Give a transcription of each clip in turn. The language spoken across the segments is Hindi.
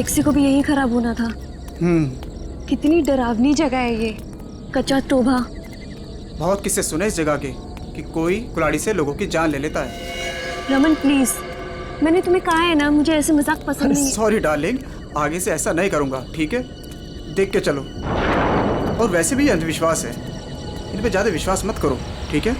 टैक्सी को भी यही खराब होना था। कितनी डरावनी जगह है ये, कच्चा टोभा। बहुत किस्से सुने इस जगह के कि कोई कुल्हाड़ी से लोगों की जान ले लेता है। रमन प्लीज, मैंने तुम्हें कहा है ना, मुझे ऐसे मजाक पसंद नहीं। सॉरी डार्लिंग, आगे से ऐसा नहीं करूंगा, ठीक है? देख के चलो। और वैसे भी ये अंधविश्वास है, इन पे ज्यादा विश्वास मत करो, ठीक है?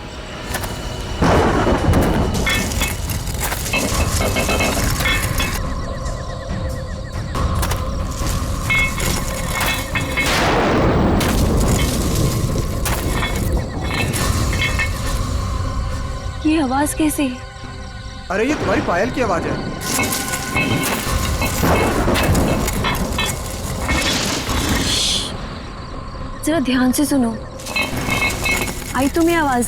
ये आवाज कैसे? अरे ये तुम्हारी पायल की आवाज है। जरा ध्यान से सुनो, आई तुम्हें आवाज?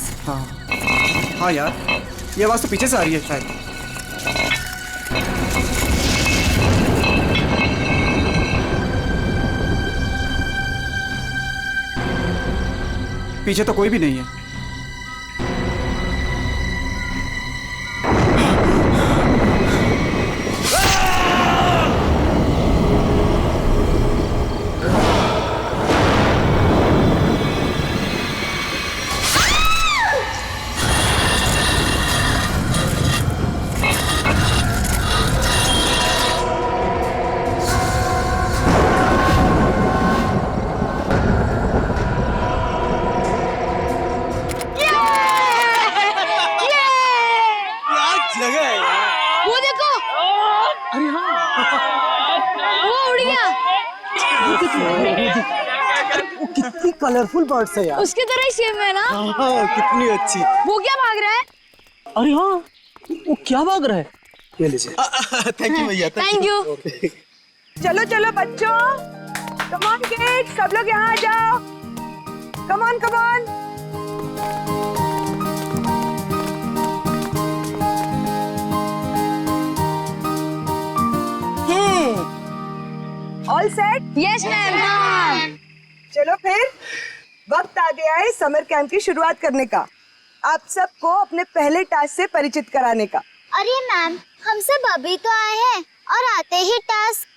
हाँ यार, ये आवाज तो पीछे से आ रही है शायद। पीछे तो कोई भी नहीं है। वो देखो, अरे हाँ, वो उड़ गया। वो कितनी कलरफुल बर्ड्स है यार। उसकी तरह ही सेम है ना? हाँ, कितनी अच्छी। वो क्या भाग रहा है? अरे हाँ, वो क्या भाग रहा है? ये लीजिए। थैंक यू भैया। Thank you. चलो चलो बच्चों, कम ऑन किड्स, सब लोग यहाँ आ जाओ। Come on come on. All set? Yes ma'am. चलो फिर वक्त आ गया है समर कैंप की शुरुआत करने का। आप सबको अपने पहले टास्क से परिचित कराने का। अरे मैम, हम सब अभी तो आए हैं और आते ही टास्क।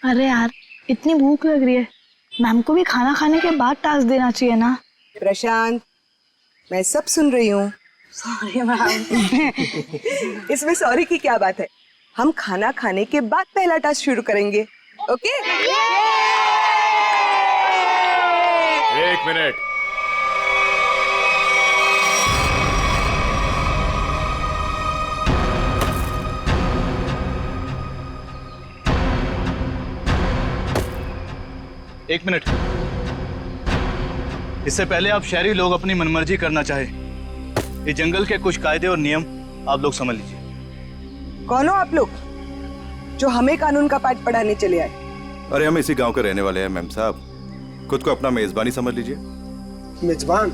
अरे यार, इतनी भूख लग रही है, मैम को भी खाना खाने के बाद टास्क देना चाहिए ना। प्रशांत, मैं सब सुन रही हूँ। Sorry ma'am. इसमें सॉरी की क्या बात है? हम खाना खाने के बाद पहला टास्क शुरू करेंगे, ओके? एक मिनट। एक मिनट। इससे पहले आप शहरी लोग अपनी मनमर्जी करना चाहे, इस जंगल के कुछ कायदे और नियम आप लोग समझ लीजिए। कौन हो आप लोग जो हमें कानून का पाठ पढ़ाने चले आए? अरे हम इसी गांव के रहने वाले हैं मैम साहब, खुद को अपना मेजबानी समझ लीजिए। मेजबान?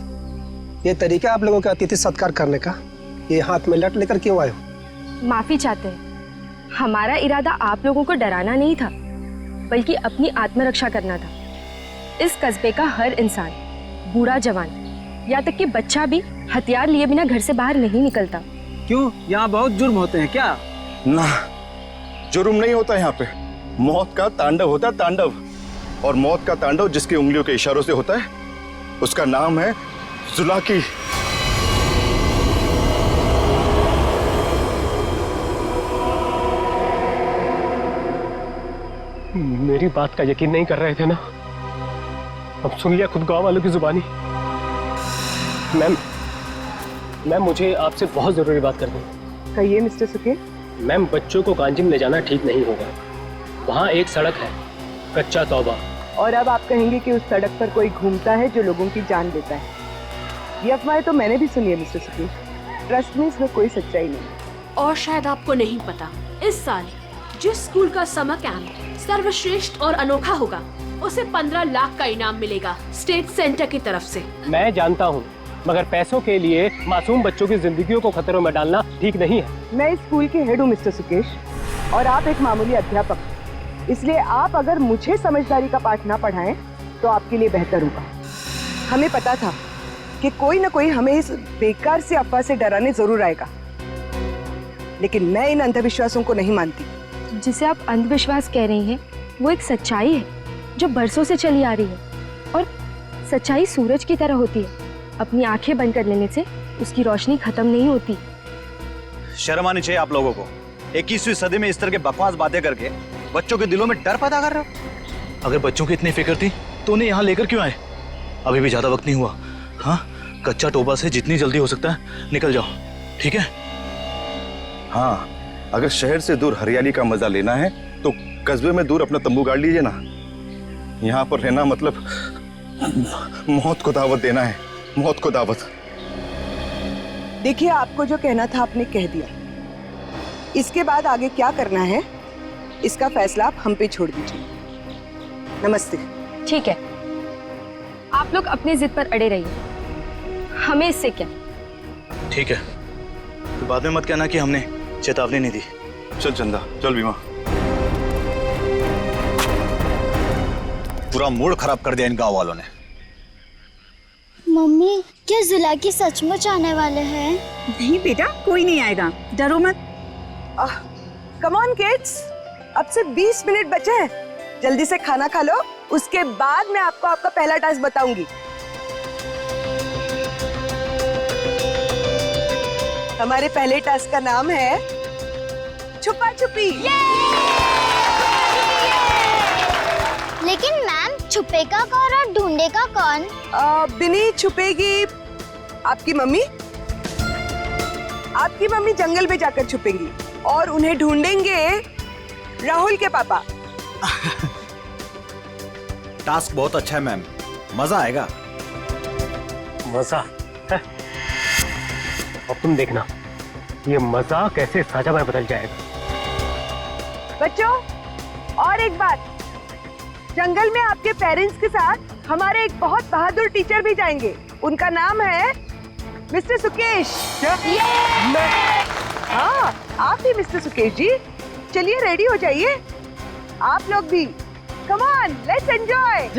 ये तरीका आप लोगों का अतिथि सत्कार करने का, ये हाथ में लट लेकर क्यों आए हो? माफी चाहते हैं, हमारा इरादा आप लोगों को डराना नहीं था, बल्कि अपनी आत्मरक्षा करना था। इस कस्बे का हर इंसान, बूढ़ा जवान, यहाँ तक कि बच्चा भी हथियार लिए बिना घर से बाहर नहीं निकलता। क्यों, यहाँ बहुत जुर्म होते हैं क्या? ना, जुर्म नहीं होता यहाँ पे, मौत का तांडव होता है, तांडव। और मौत का तांडव जिसकी उंगलियों के इशारों से होता है, उसका नाम है जुलाकी। मेरी बात का यकीन नहीं कर रहे थे ना? अब सुन लिया खुद गांव वालों की जुबानी। मैम मुझे आपसे बहुत जरूरी बात करनी है। कहिए मिस्टर सुके। मैम, बच्चों को कांजिम ले जाना ठीक नहीं होगा। वहाँ एक सड़क है, कच्चा तौबा। और अब आप कहेंगे कि उस सड़क पर कोई घूमता है जो लोगों की जान लेता है। ये अफवाहें तो मैंने भी सुनी है मिस्टर सुके। ट्रस्ट में इसमें कोई सच्चाई नहीं। और शायद आपको नहीं पता, इस साल जिस स्कूल का समर कैंप सर्वश्रेष्ठ और अनोखा होगा, उसे 15 लाख का इनाम मिलेगा स्टेट सेंटर की तरफ से। मैं जानता हूँ, मगर पैसों के लिए मासूम बच्चों की जिंदगियों को खतरों में डालना ठीक नहीं है। मैं इस स्कूल के हेड हूँ मिस्टर सुकेश, और आप एक मामूली अध्यापक। इसलिए आप अगर मुझे समझदारी का पाठ ना पढ़ाएं तो आपके लिए बेहतर होगा। हमें पता था कि कोई ना कोई हमें इस बेकार से अफवाह से डराने जरूर आएगा, लेकिन मैं इन अंधविश्वासों को नहीं मानती। जिसे आप अंधविश्वास कह रही हैं वो एक सच्चाई है जो बरसों से चली आ रही है। और सच्चाई सूरज की तरह होती है, अपनी आंखें बंद कर लेने से उसकी रोशनी खत्म नहीं होती। शर्म आनी चाहिए आप लोगों को। 21वीं सदी में इस तरह के बकवास बातें करके बच्चों के दिलों में डर पैदा कर रहे हो। अगर बच्चों की इतनी फिक्र थी तो उन्हें यहाँ लेकर क्यों आए? अभी भी ज्यादा वक्त नहीं हुआ। हाँ, कच्चा टोबा से जितनी जल्दी हो सकता है निकल जाओ, ठीक है? हाँ, अगर शहर से दूर हरियाली का मजा लेना है तो कस्बे में दूर अपना तंबू गाड़ लीजिए ना। यहाँ पर रहना मतलब मौत को दावत देना है, मौत को दावत। देखिए, आपको जो कहना था आपने कह दिया। इसके बाद आगे क्या करना है इसका फैसला आप हम पे छोड़ दीजिए। नमस्ते। ठीक है, आप लोग अपनी जिद पर अड़े रहिए, हमें इससे क्या। ठीक है, तो बाद में मत कहना कि हमने चेतावनी नहीं दी। चल चंदा, चल बीमा। पूरा मूड खराब कर दिया इन गांव वालों ने। मम्मी, क्या जुला की सचमुच आने वाले हैं? नहीं बेटा, कोई नहीं आएगा, डरो मत। कम ऑन किड्स, अब से 20 मिनट बचे हैं। जल्दी से खाना खा लो, उसके बाद मैं आपको आपका पहला टास्क बताऊंगी। हमारे पहले टास्क का नाम है छुपा छुपी। लेकिन मैम, छुपेगा कौन और ढूंढेगा कौन? बिनी छुपेगी आपकी मम्मी। आपकी मम्मी जंगल में जाकर छुपेंगी और उन्हें ढूंढेंगे राहुल के पापा। टास्क बहुत अच्छा है मैम, मजा आएगा। मजा है? अब तुम देखना ये मजा कैसे सजा में बदल जाएगा। बच्चों, और एक बात, जंगल में आपके पेरेंट्स के साथ हमारे एक बहुत बहादुर टीचर भी जाएंगे। उनका नाम है मिस्टर सुकेश। क्या? हाँ, आप ही मिस्टर सुकेश जी। चलिए रेडी हो जाइए, आप लोग भी। Come on, let's enjoy.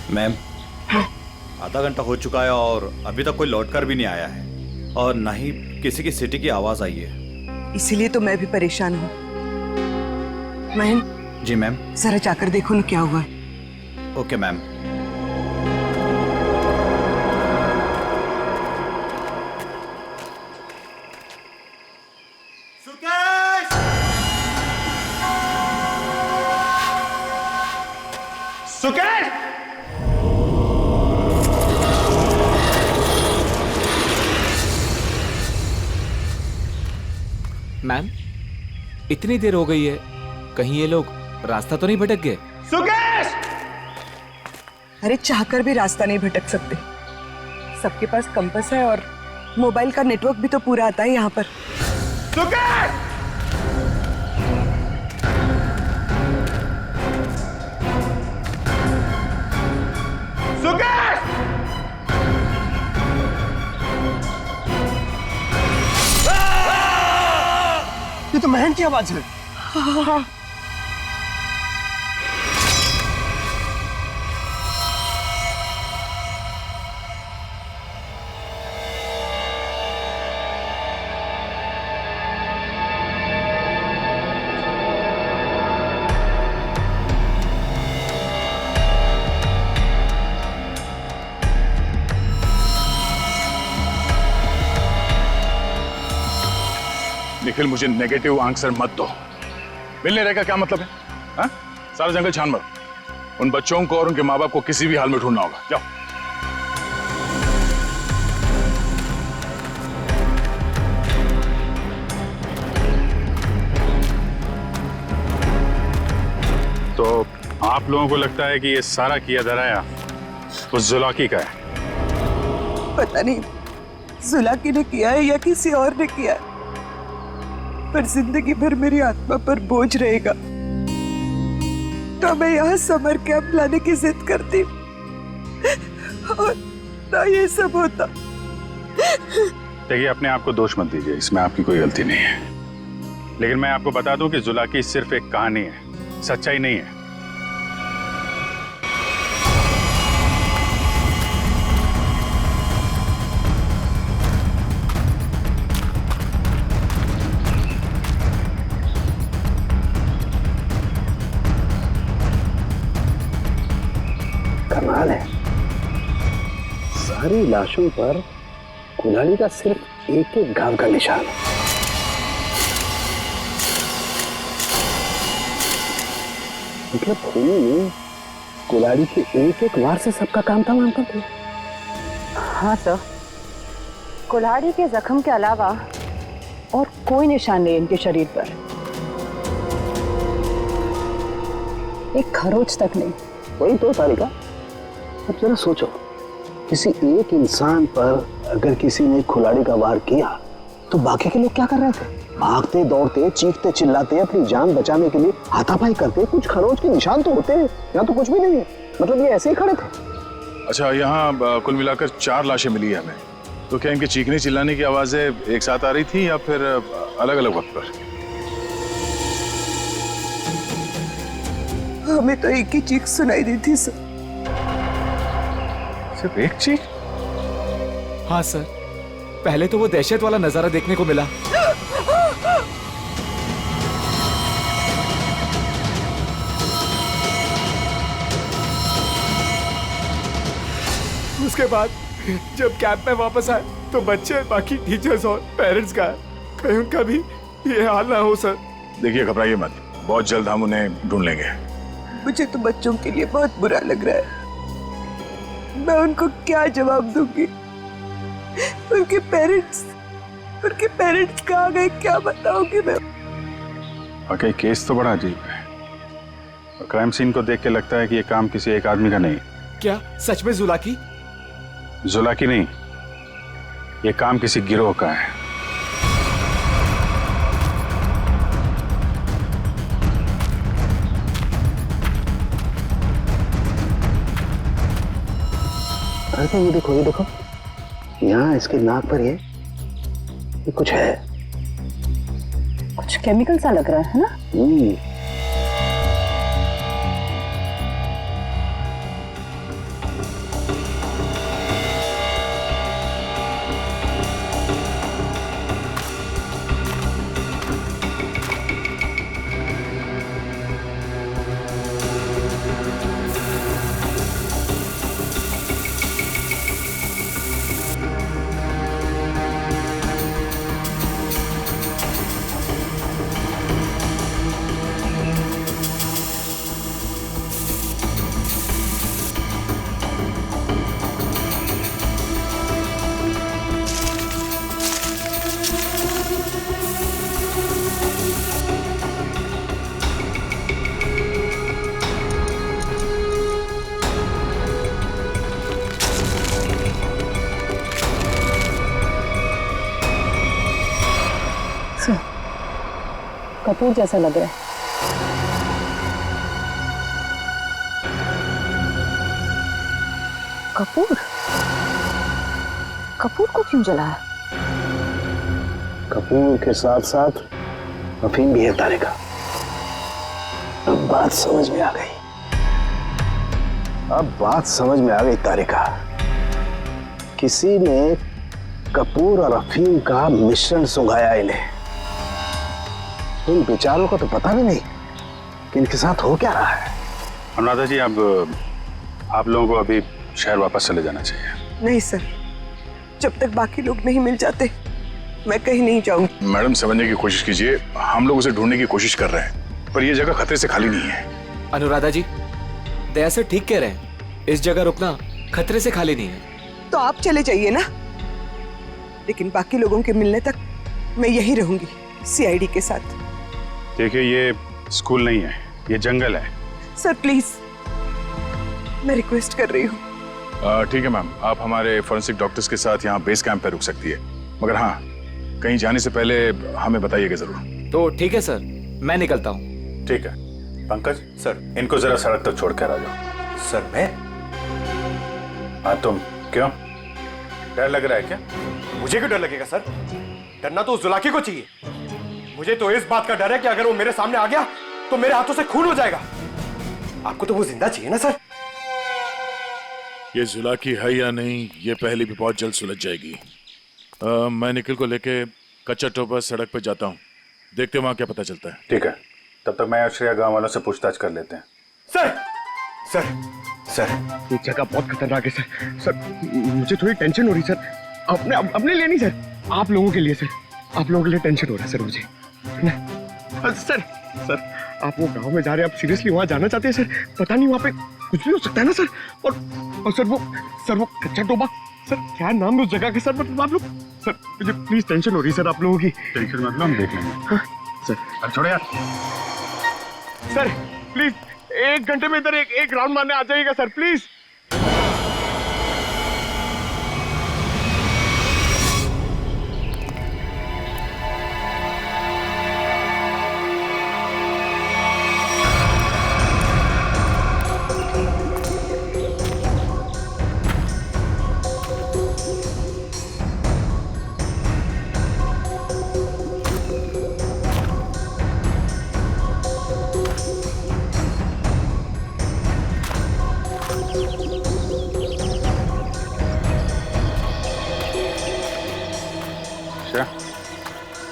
Ma'am, आधा घंटा हो चुका है और अभी तक कोई लौटकर भी नहीं आया है और ना ही किसी की सिटी की आवाज आई है। इसीलिए तो मैं भी परेशान हूँ। महन। जी मैम। जरा जाकर देखो ना क्या हुआ है। Okay ma'am. सुकेश! मैम, इतनी देर हो गई है, कहीं ये लोग रास्ता तो नहीं भटक गए? सुकेश! अरे चाहकर भी रास्ता नहीं भटक सकते। सबके पास कंपास है और मोबाइल का नेटवर्क भी तो पूरा आता है यहाँ पर। सुकेश! सुकेश! ये तो महन की आवाज है। हाँ। निखिल, मुझे नेगेटिव आंसर मत दो। मिलने रहेगा क्या मतलब है? हाँ? सारा जंगल छान मत। उन बच्चों को और उनके माँ बाप को किसी भी हाल में ढूंढना होगा। जाओ। तो आप लोगों को लगता है कि ये सारा किया धराया उस जुलाकी का है? पता नहीं जुलाकी ने किया है या किसी और ने किया है, पर जिंदगी भर मेरी आत्मा पर बोझ रहेगा। तो मैं यहाँ समर कैंप लाने की जिद करती और ना ये सब होता। देखिए, अपने आप को दोष मत दीजिए, इसमें आपकी कोई गलती नहीं है। लेकिन मैं आपको बता दूं कि जुलाकी सिर्फ एक कहानी है, सच्चाई नहीं है। कमाल है, सारी लाशों पर कुल्हाड़ी का सिर्फ एक एक घाव का निशान है। मतलब खूनी ने कुल्हाड़ी के एक एक वार से सबका काम तमाम कर दिया। हाँ सर, कुल्हाड़ी के जख्म के अलावा और कोई निशान नहीं इनके शरीर पर, एक खरोच तक नहीं। वही तो सारिका, अब जरा सोचो, किसी एक इंसान पर अगर किसी ने कुल्हाड़ी का वार किया तो बाकी के लोग क्या कर रहे थे? भागते दौड़ते, चीखते चिल्लाते, अपनी जान बचाने के लिए हाथापाई करते। कुछ खरोच के निशान तो होते हैं, यहाँ तो कुछ भी नहीं है। मतलब ये ऐसे ही खड़े थे। अच्छा, यहाँ कुल मिलाकर 4 लाशें मिली है हमें। तो क्या इनके चीखने चिल्लाने की आवाजें एक साथ आ रही थी या फिर अलग अलग वक्त पर? हमें तो एक ही चीख सुनाई दी थी सर। सिर्फ एक चीख? हाँ सर, पहले तो वो दहशत वाला नजारा देखने को मिला। उसके बाद जब कैंप में वापस आए तो बच्चे, बाकी टीचर्स और पेरेंट्स का कहीं उनका भी ये हाल ना हो सर। देखिए, घबराइए मत, बहुत जल्द हम उन्हें ढूंढ लेंगे। मुझे तो बच्चों के लिए बहुत बुरा लग रहा है। मैं उनको क्या जवाब दूंगी? उनके पेरेंट्स कहाँ गए, क्या बताऊंगी मैं? वाकई केस तो बड़ा अजीब है और क्राइम सीन को देख के लगता है कि ये काम किसी एक आदमी का नहीं। क्या सच में जुलाकी? जुलाकी नहीं, ये काम किसी गिरोह का है। अरे ये देखो, ये देखो, यहाँ इसके नाक पर ये कुछ है, कुछ केमिकल सा लग रहा है ना? कपूर जैसा लग रहा है। कपूर? कपूर को क्यों जलाया? कपूर के साथ साथ अफीम भी है तारिका। अब बात समझ में आ गई। तारिका, किसी ने कपूर और अफीम का मिश्रण सुंघाया इन्हें। इन बेचारों को तो पता भी नहीं कि इनके साथ हो क्या रहा है। अनुराधा जी, अब आप लोगों को अभी शहर वापस चले जाना चाहिए। नहीं सर, जब तक बाकी लोग नहीं मिल जाते मैं कहीं नहीं जाऊंगी। मैडम समझने की कोशिश कीजिए, हम लोग उसे ढूंढने की कोशिश कर रहे हैं, पर यह जगह खतरे से खाली नहीं है। अनुराधा जी, दया से ठीक कह रहे हैं, इस जगह रुकना खतरे से खाली नहीं है। तो आप चले जाइए ना, लेकिन बाकी लोगों के मिलने तक मैं यहीं रहूंगी सीआईडी के साथ। देखिए, ये स्कूल नहीं है, ये जंगल है। सर प्लीज, मैं रिक्वेस्ट कर रही हूँ। ठीक है मैम, आप हमारे फोरेंसिक डॉक्टर्स के साथ यहाँ बेस कैंप पे रुक सकती है, मगर हाँ, कहीं जाने से पहले हमें बताइएगा जरूर। तो ठीक है सर, मैं निकलता हूँ। ठीक है। पंकज सर, इनको जरा सड़क तक छोड़कर आ जाओ। सर मैं? हाँ तुम, क्यों डर लग रहा है क्या? मुझे क्यों डर लगेगा सर? डरना तो उस जुलाकी को चाहिए। मुझे तो इस बात का डर है कि अगर वो मेरे सामने आ गया तो मेरे हाथों से खून हो जाएगा। आपको तो वो जिंदा चाहिए ना सर? ये जुलाकी है या नहीं, ये पहले भी बहुत जल्द सुलझ जाएगी। मैं निखिल को लेके कच्चा टोपा सड़क पे जाता हूँ, देखते वहां क्या पता चलता है। ठीक है, तब तक मैं और श्रेया गांव वालों से पूछताछ कर लेते हैं। सर सर सर, ये जगह बहुत खतरनाक है सर। सर मुझे थोड़ी टेंशन हो रही सर, अपने लिए नहीं सर, आप लोगों के लिए सर, आप लोगों के लिए टेंशन हो रहा है सर मुझे। सर सर, आप वो गांव में जा रहे हैं, आप सीरियसली वहां जाना चाहते हैं सर? पता नहीं वहां पे कुछ भी हो सकता है ना सर। और सर वो कच्चा टोबा, सर क्या नाम है उस जगह का सर? मतलब आप लोग, सर मुझे प्लीज टेंशन हो रही है सर आप लोगों की। टेंशन मतलब हम देख लेंगे। हाँ सर। अब छोड़ो यार। सर प्लीज 1 घंटे में इधर एक राउंड मारने आ जाइएगा सर प्लीज।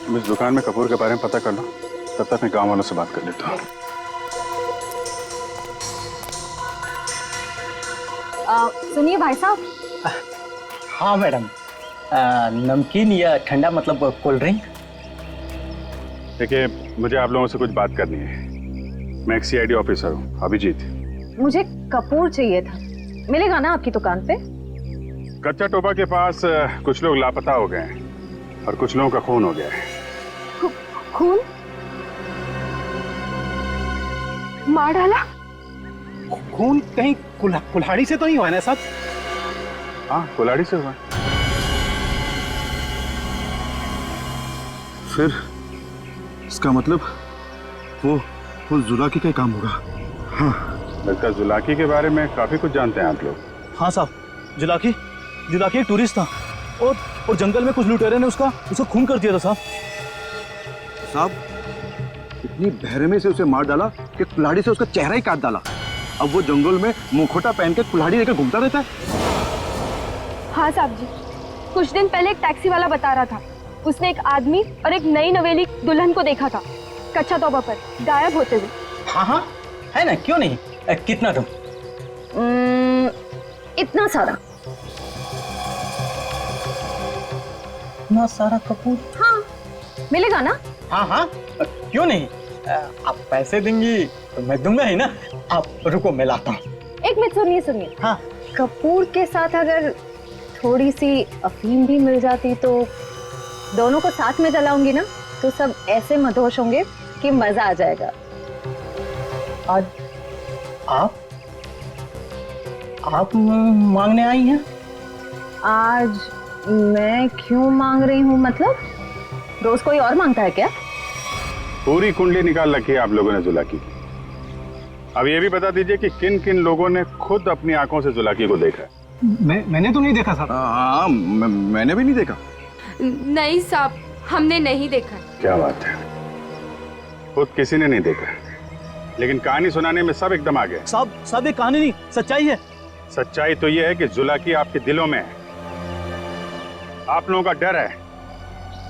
तुम इस दुकान में कपूर के बारे में पता कर लो, तब तक मैं गांव वालों से बात कर लेता हूँ। सुनिए भाई साहब। हाँ मैडम, नमकीन या ठंडा मतलब कोल्ड ड्रिंक? देखिए, मुझे आप लोगों से कुछ बात करनी है। मैं एक सीआईडी ऑफिसर हूँ, अभिजीत। मुझे कपूर चाहिए था, मिलेगा ना आपकी दुकान पे? कच्चा टोबा के पास कुछ लोग लापता हो गए हैं और कुछ लोगों का खून हो गया है। खून? मार डाला? खून कहीं कुल्हाड़ी से तो नहीं हुआ ना साहब? हाँ, कुल्हाड़ी से हुआ। फिर इसका मतलब वो जुलाकी का काम होगा। हाँ, लगता है जुलाकी के बारे में काफी कुछ जानते हैं आप लोग। हाँ साहब, जुलाकी एक टूरिस्ट था और जंगल में कुछ लुटेरे ने उसका खून कर दिया था साहब, इतनी बहरमे से उसे मार डाला कि कुल्हाड़ी से उसका चेहरा ही काट डाला। अब वो जंगल में मुखौटा पहन के कुल्हाड़ी लेकर घूमता रहता है। हाँ साहब जी, कुछ दिन पहले एक टैक्सी वाला बता रहा था, उसने एक आदमी और एक नई नवेली दुल्हन को देखा था कच्चा तोबा पर गायब होते हुए। हाँ, है ना, क्यों नहीं? कितना तुम? इतना सारा। इतना सारा कपूर? हाँ, मिलेगा ना? हाँ, क्यों नहीं? आप पैसे देंगी तो मैं दूंगा ही ना। आप रुको, मैं लाता हूँ। एक मिनट, सुनिए। हाँ, कपूर के साथ अगर थोड़ी सी अफीम भी मिल जाती तो दोनों को साथ में जलाऊंगी ना, तो सब ऐसे मदहोश होंगे कि मजा आ जाएगा। आज आप मांगने आई हैं? आज मैं क्यों मांग रही हूँ? मतलब रोज कोई और मांगता है क्या? पूरी कुंडली निकाल रखी है आप लोगों ने जुलाकी की। अब ये भी बता दीजिए कि किन किन लोगों ने खुद अपनी आंखों से जुलाकी को देखा है? मैंने तो नहीं देखा साहब। हाँ, मैंने भी नहीं देखा। नहीं साहब, हमने नहीं देखा। क्या बात है, खुद किसी ने नहीं देखा, लेकिन कहानी सुनाने में सब एकदम आ गए। साहब ये कहानी नहीं, सच्चाई है। सच्चाई तो ये है कि जुलाकी आपके दिलों में है। आप लोगों का डर है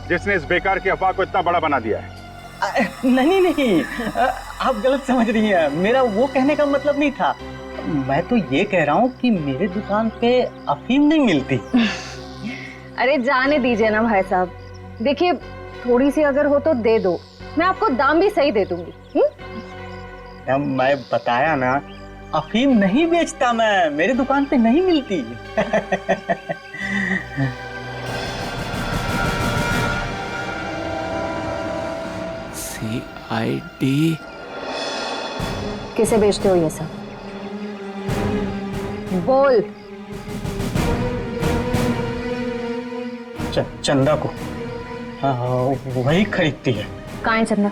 जिसने इस बेकार की अफवाह को इतना बड़ा बना दिया है। नहीं, आप गलत समझ रही हैं। मेरा वो कहने का मतलब नहीं था। मैं तो ये कह रहा हूँ कि मेरे दुकान पे अफीम नहीं मिलती। अरे जाने दीजिए ना भाई साहब, देखिए थोड़ी सी अगर हो तो दे दो, मैं आपको दाम भी सही दे दूंगी। मैं बताया ना, अफीम नहीं बेचता मैं, मेरी दुकान पे नहीं मिलती। CID किसे बेचते हो ये सब? बोल। चंदा को। हाँ, वही खरीदती है। कहाँ है चंदा?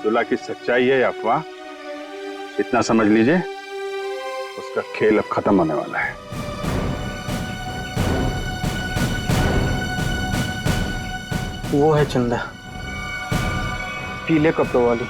जुला की सच्चाई है या अफवाह, इतना समझ लीजिए, उसका खेल अब खत्म होने वाला है। वो है चंदा, पीले कपड़ों वाली।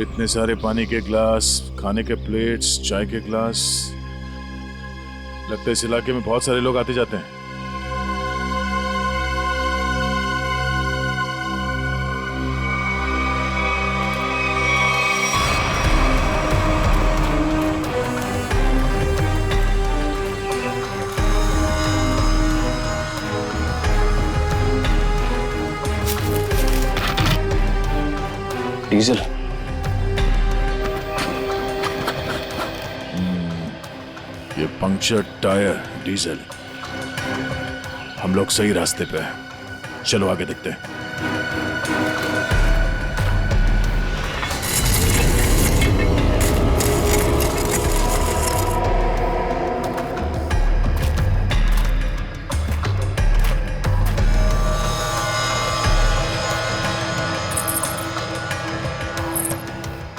इतने सारे पानी के ग्लास, खाने के प्लेट्स, चाय के ग्लास, लगता है इस इलाके में बहुत सारे लोग आते जाते हैं। डीजल। ये पंक्चर टायर डीजल। हम लोग सही रास्ते पे हैं, चलो आगे देखते हैं।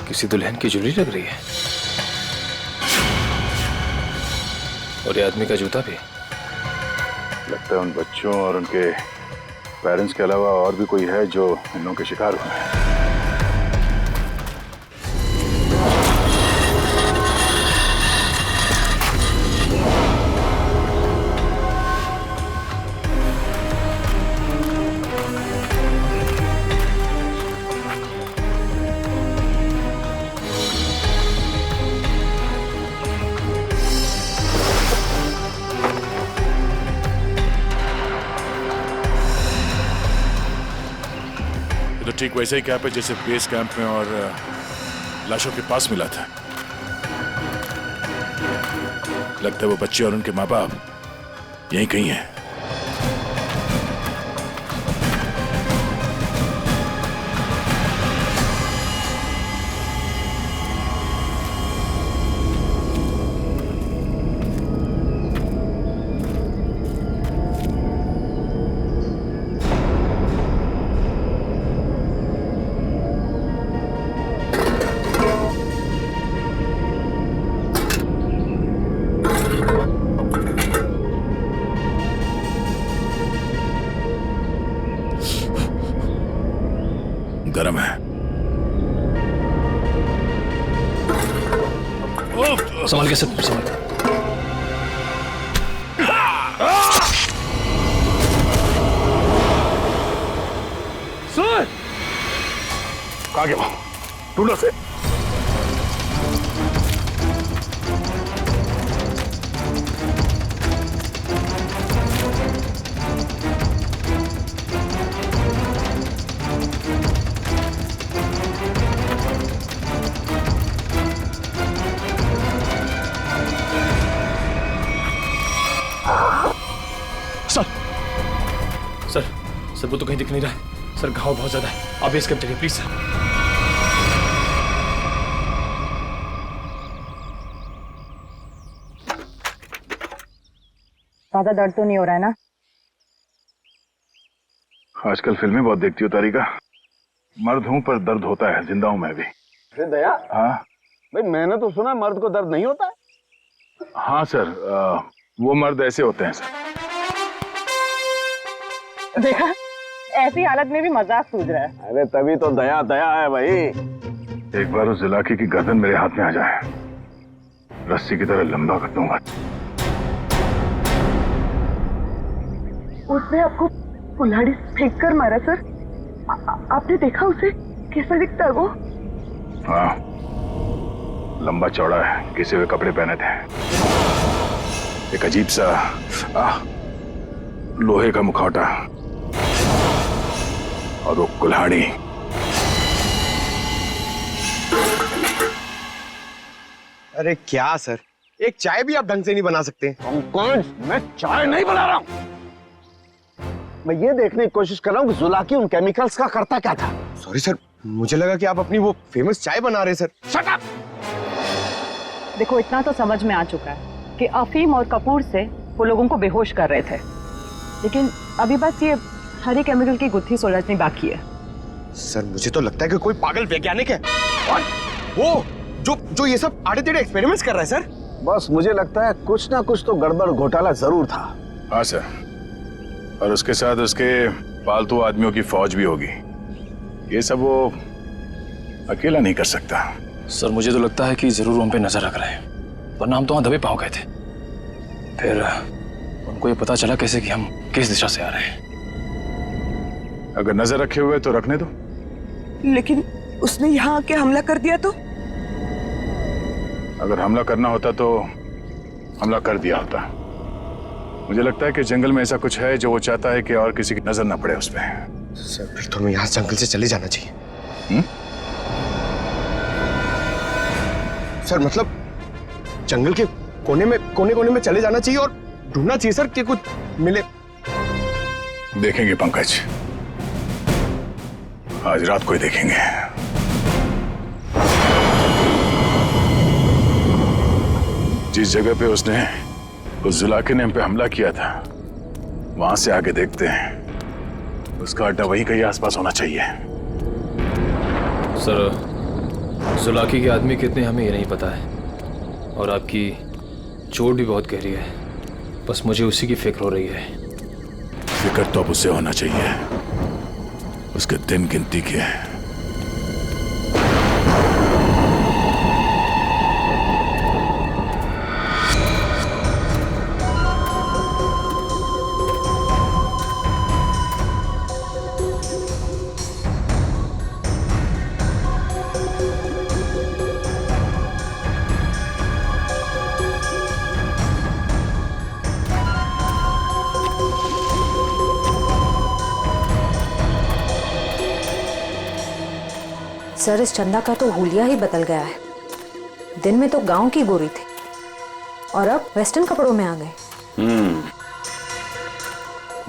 किसी दुल्हन की ज्वेलरी लग रही है, और ये आदमी का जूता भी। लगता है उन बच्चों और उनके पेरेंट्स के अलावा और भी कोई है जो इन लोगों के शिकार हुए हैं। तो ठीक वैसे ही कैंप है जैसे बेस कैंप में और लाशों के पास मिला था। लगता है वो बच्चे और उनके माँ बाप यहीं कहीं हैं। गरम है। संभाल के सर, संभाल। सर कहाँ गया? ढूंढो से। सर वो तो कहीं दिख नहीं रहा है सर, घाव बहुत ज्यादा है, आप बेस कैंप चलिए प्लीज सर। ज्यादा दर्द तो नहीं हो रहा है ना? आजकल फिल्में बहुत देखती हो तारिका। मर्द हूं पर दर्द होता है, जिंदा हूं मैं भी। दया, हाँ भाई मैंने तो सुना मर्द को दर्द नहीं होता है। हाँ सर, वो मर्द ऐसे होते हैं सर। देखा, ऐसी हालत में भी मजाक सूझ रहा है। अरे तभी तो दया दया है भाई। एक बार उस जुलाकी की गर्दन मेरे हाथ में आ जाए, रस्सी की तरह लंबा कर दूंगा। उसने आपको कुल्हाड़ी फेंक कर मारा सर? आपने देखा उसे? कैसा दिखता है वो? हाँ, लंबा चौड़ा है, घिसे हुए कपड़े पहने थे, एक अजीब सा लोहे का मुखौटा और वो कुल्हाड़ी। अरे क्या सर, एक चाय भी आप ढंग से नहीं बना सकते? पंकज, मैं चाय नहीं बना रहा हूं। मैं ये देखने की कोशिश कर रहा हूं कि जुलाकी उन केमिकल्स का करता क्या था। सॉरी सर, मुझे लगा कि आप अपनी वो फेमस चाय बना रहे हैं सर। Shut up! देखो, इतना तो समझ में आ चुका है कि अफीम और कपूर से वो लोगों को बेहोश कर रहे थे, लेकिन अभी बस ये हरे केमिकल की गुत्थी सुलझनी बाकी है। सर मुझे तो लगता है कि कोई पागल वैज्ञानिक है और वो जो ये सब आड़े टेढ़े एक्सपेरिमेंट्स कर रहा है सर। बस मुझे लगता है कुछ ना कुछ तो गड़बड़ घोटाला जरूर था। हाँ सर, और उसके साथ उसके पालतू आदमियों की फौज भी होगी। ये सब वो अकेला नहीं कर सकता। सर मुझे तो लगता है कि जरूर उन पे नजर रख रहे हैं, वरना हम तो वहां दबे पांव गए थे। फिर उनको ये पता चला कैसे कि हम किस दिशा से आ रहे हैं। अगर नजर रखे हुए तो रखने दो। लेकिन उसने यहाँ आके हमला कर दिया तो? अगर हमला करना होता तो हमला कर दिया होता। मुझे लगता है कि जंगल में ऐसा कुछ है जो वो चाहता है कि और किसी की नजर ना पड़े उस पर। सर फिर तो हमें यहाँ जंगल से चले जाना चाहिए। सर मतलब जंगल के कोने में चले जाना चाहिए और ढूंढना चाहिए सर कि कुछ मिले। देखेंगे पंकज, आज रात को ही देखेंगे। जिस जगह पे उसने उस जुलाके ने हम पे हमला किया था, वहां से आगे देखते हैं। उसका अड्डा वहीं कहीं आसपास होना चाहिए। सर जुलाकी के आदमी कितने हमें ये नहीं पता है, और आपकी चोट भी बहुत गहरी है। बस मुझे उसी की फिक्र हो रही है। फिक्र तो अब उससे होना चाहिए, उसके दिन गिनती के हैं। सर इस चंदा का तो हुलिया ही बदल गया है। दिन में तो गांव की गोरी थी और अब वेस्टर्न कपड़ों में आ गए।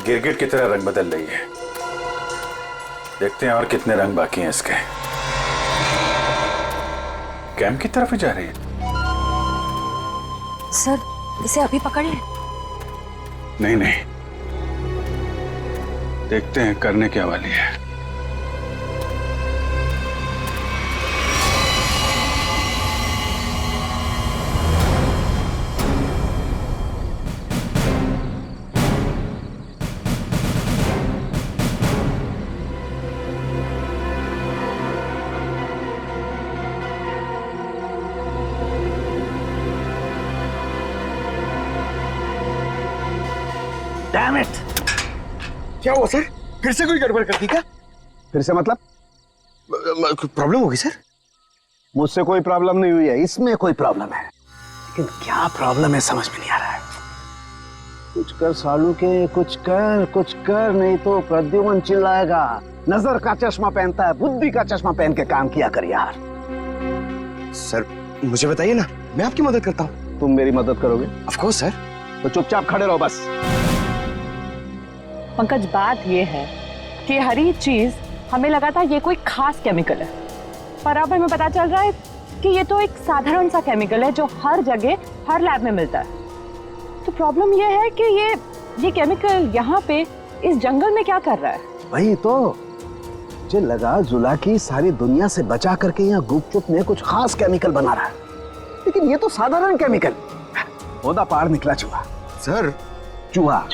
गिरगिट की तरह रंग बदल रही है। देखते हैं और कितने रंग बाकी हैं इसके। कैंप की तरफ ही जा रही है। सर इसे अभी पकड़ लें? नहीं नहीं, देखते हैं करने क्या वाली है। Damn it! क्या हुआ सर? फिर से कोई गड़बड़ कर दी क्या? फिर से मतलब? प्रॉब्लम होगी सर? मुझसे कोई प्रॉब्लम नहीं हुई है, इसमें कोई प्रॉब्लम है। लेकिन क्या प्रॉब्लम है समझ में नहीं आ रहा है। कुछ कर सालू के, कुछ कर नहीं तो प्रद्युमन चिल्लाएगा। नजर का चश्मा पहनता है, बुद्धि का चश्मा पहन के काम किया कर यार। सर मुझे बताइए ना, मैं आपकी मदद करता हूँ। तुम मेरी मदद करोगे? Of course sir. तो चुपचाप खड़े रहो बस। पंकज बात ये है कि हर एक चीज हमें लगा था ये कोई खास केमिकल है, पर अब हमें पता चल रहा है कि ये तो एक साधारण सा केमिकल है जो हर जगह हर लैब में मिलता है। तो प्रॉब्लम ये है कि ये केमिकल यहाँ पे इस जंगल में क्या कर रहा है? वही तो मुझे लगा जुलाकी सारी दुनिया से बचा करके यहाँ गुपचुप में कुछ खास केमिकल बना रहा है, लेकिन ये तो साधारण केमिकल। ओदा पार निकला चूहा। सर चूहा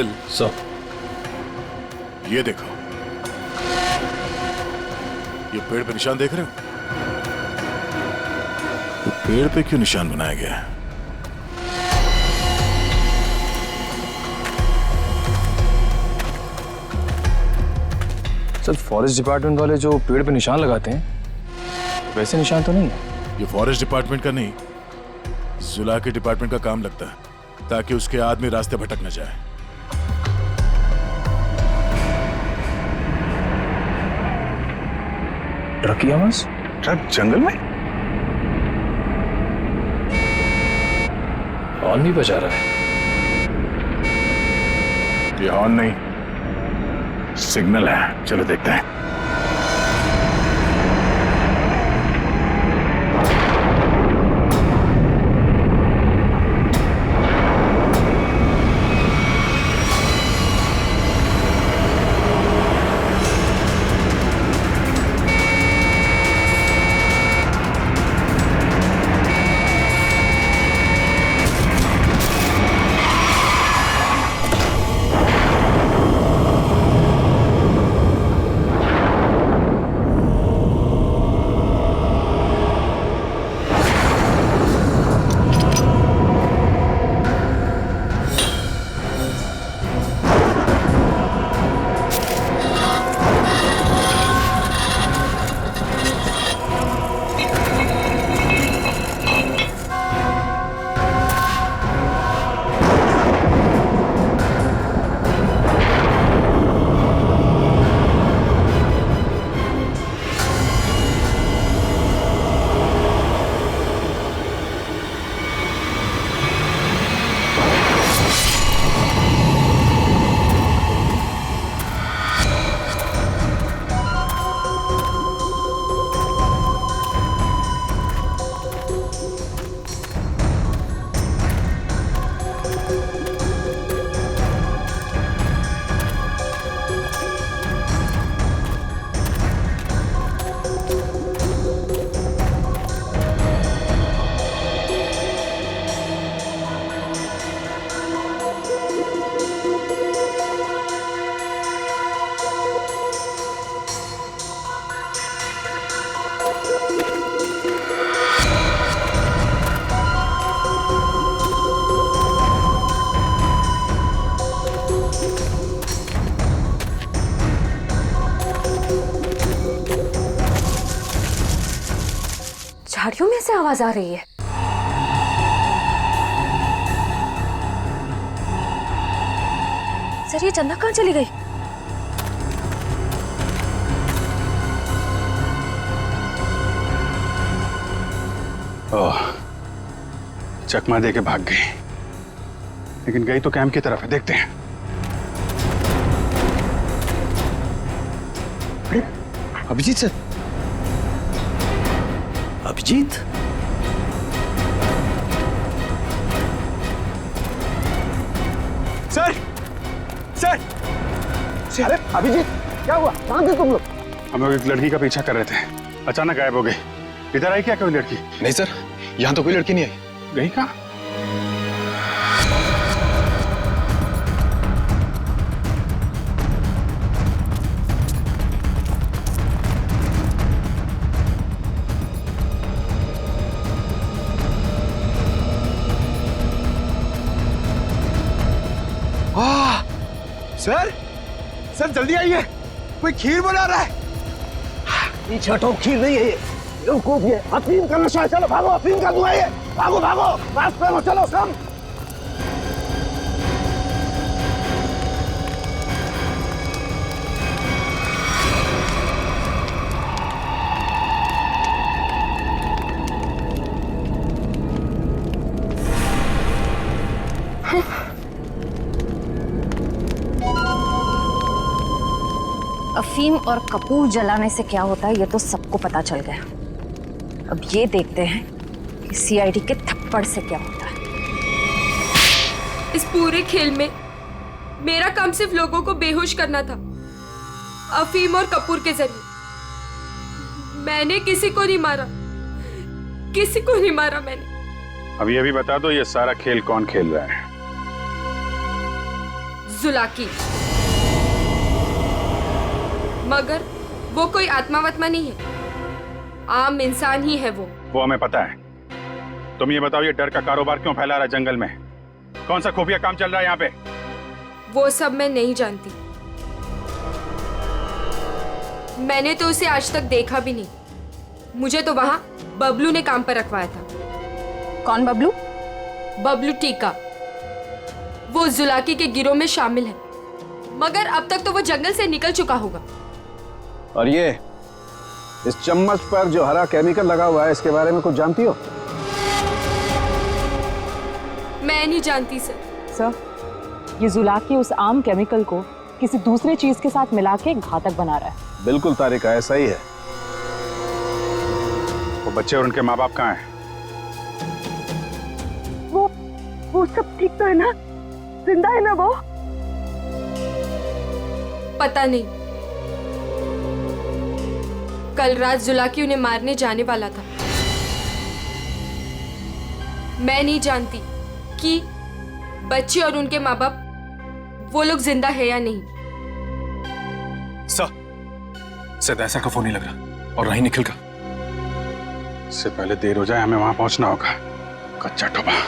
साहिल सर, ये देखो, ये पेड़ पे निशान देख रहे हो? तो पेड़ पे क्यों निशान बनाया गया है? सर फॉरेस्ट डिपार्टमेंट वाले जो पेड़ पे निशान लगाते हैं वैसे निशान तो नहीं है। ये फॉरेस्ट डिपार्टमेंट का नहीं, जुला के डिपार्टमेंट का काम लगता है, ताकि उसके आदमी रास्ते भटक न जाए। ट्रक की आवाज? ट्रक जंगल में? हॉर्न भी बजा रहा है। ये हॉर्न नहीं, सिग्नल है। चलो देखते हैं। झाड़ियों में से आवाज आ रही है। सर ये चंदा कहाँ चली गई? ओह, चकमा दे के भाग गई, लेकिन गई तो कैंप की तरफ है। देखते हैं। Abhijeet sir, Abhijeet, sir, sir, अरे अभिजीत, क्या हुआ? कहाँ थे तुम लोग? हम लोग एक लड़की का पीछा कर रहे थे, अचानक गायब हो गई। इधर आई क्या कोई लड़की? नहीं सर, यहाँ तो कोई लड़की नहीं आई। गई कहाँ? सर, सर जल्दी आइए, कोई खीर बना रहा है। ये छठो खीर नहीं है, ये अफीम का नशा है। चलो भागो, अफीम का धुआं है। भागो भागो, रास्ते में चलो सब। अफीम और कपूर जलाने से क्या होता है ये तो सबको पता चल गया। अब ये देखते हैं कि सीआईडी के थप्पड़ से क्या होता है। इस पूरे खेल में मेरा काम सिर्फ लोगों को बेहोश करना था, अफीम और कपूर के जरिए। मैंने किसी को नहीं मारा, किसी को नहीं मारा मैंने। अब ये भी बता दो, ये सारा खेल कौन खेल रहा है? जुलाकी। मगर वो कोई आत्मा वत्मा नहीं है, आम इंसान ही है वो हमें पता है। तुम ये बताओ, ये डर का कारोबार क्यों फैला रहा है जंगल में? कौन सा खुफिया काम चल रहा है यहाँ पे? वो सब मैं नहीं जानती। मैंने तो उसे आज तक देखा भी नहीं। मुझे तो वहां बबलू ने काम पर रखवाया था। कौन बबलू? बबलू टीका। वो जुलाकी के गिरोह में शामिल है, मगर अब तक तो वो जंगल से निकल चुका होगा। और ये इस चम्मच पर जो हरा केमिकल लगा हुआ है, इसके बारे में कुछ जानती हो? मैं नहीं जानती सर। सर, ये जुलाकी उस आम केमिकल को किसी दूसरे चीज के साथ मिला के घातक बना रहा है। बिल्कुल तारिका, ऐसा ही है। वो बच्चे और उनके माँ बाप कहाँ हैं? वो सब ठीक तो है ना? जिंदा है ना वो? पता नहीं। कल रात जुलाकी उन्हें मारने जाने वाला था। मैं नहीं जानती कि बच्चे और उनके माँ बाप वो लोग जिंदा है या नहीं। शायद ऐसा का फोन नहीं लग रहा, और नहीं निखिल का। इससे पहले देर हो जाए, हमें वहां पहुंचना होगा। कच्चा टोपा।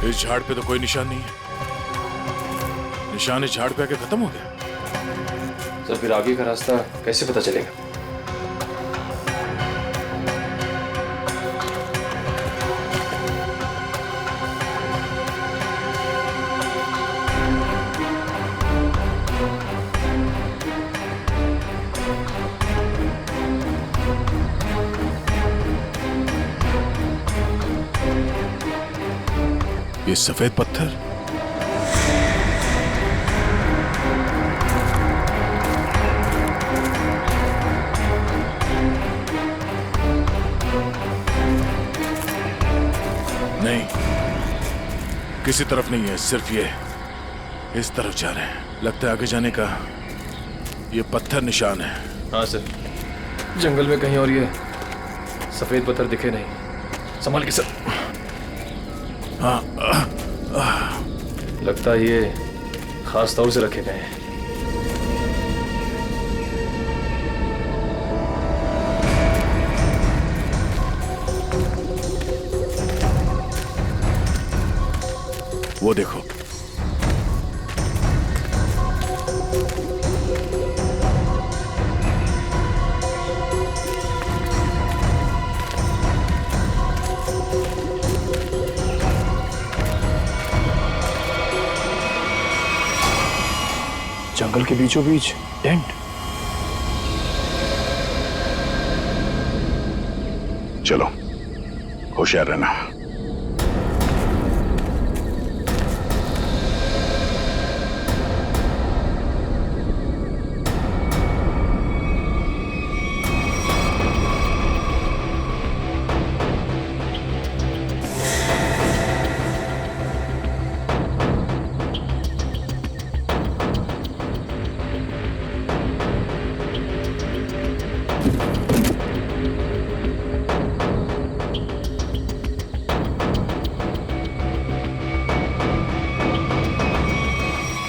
इस झाड़ पे तो कोई निशान नहीं है। निशान इस झाड़ पे आके खत्म हो गया। सर फिर आगे का रास्ता कैसे पता चलेगा? ये सफेद पत्थर, नहीं, किसी तरफ नहीं है, सिर्फ ये इस तरफ जा रहे हैं। लगता है आगे जाने का ये पत्थर निशान है। हाँ सर, जंगल में कहीं और ये सफेद पत्थर दिखे नहीं। संभाल के सर। हाँ, लगता है ये खास तौर से रखे गए हैं। वो देखो, जंगल के बीचों बीच टेंट। चलो, होशियार रहना।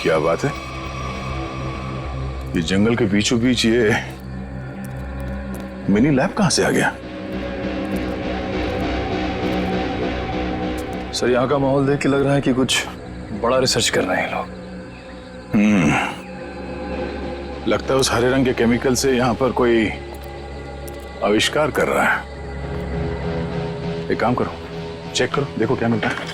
क्या बात है? ये जंगल के बीचों बीच ये मिनी लैब कहां से आ गया? सर यहाँ का माहौल देख के लग रहा है कि कुछ बड़ा रिसर्च कर रहे हैं लोग। लगता है उस हरे रंग के केमिकल से यहाँ पर कोई आविष्कार कर रहा है। एक काम करो, चेक करो, देखो क्या मिलता है।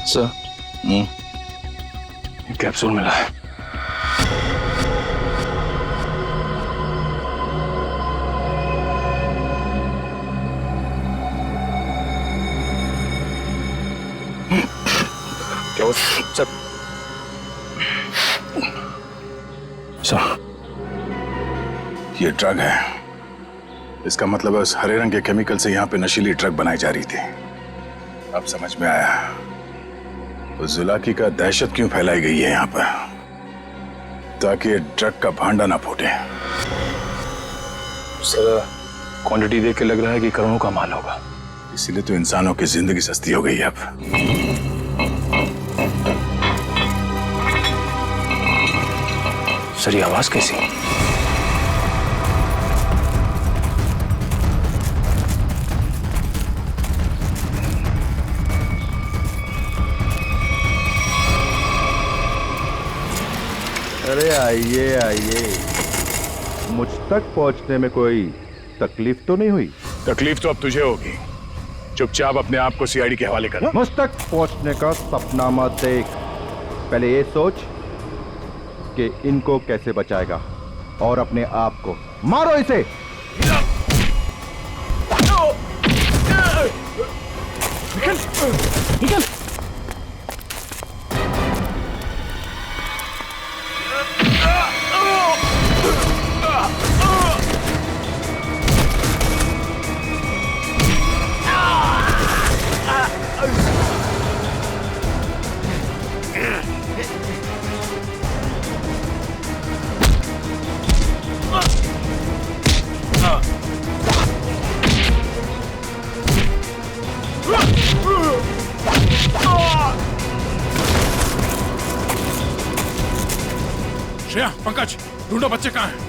सर, कैप्सूल मिला है। क्या हुआ सर? सर, ये ड्रग है। इसका मतलब है उस हरे रंग के केमिकल से यहाँ पे नशीली ड्रग बनाई जा रही थी। अब समझ में आया उस जुलाकी का दहशत क्यों फैलाई गई है यहाँ पर, ताकि ड्रग का भांडा ना फूटे। सर, क्वांटिटी देख के लग रहा है कि करोड़ों का माल होगा। इसीलिए तो इंसानों की जिंदगी सस्ती हो गई है अब। सर, ये आवाज कैसी? अरे आइए आइए, मुझ तक पहुंचने में कोई तकलीफ तो नहीं हुई? तकलीफ तो अब तुझे होगी। चुपचाप अपने आप को सीआईडी के हवाले कर। मुझ तक पहुंचने का सपना मत देख, पहले ये सोच कि इनको कैसे बचाएगा, और अपने आप को मारो इसे। निकल, निकल। श्रेया, पंकज, ढूंढो बच्चे कहाँ हैं?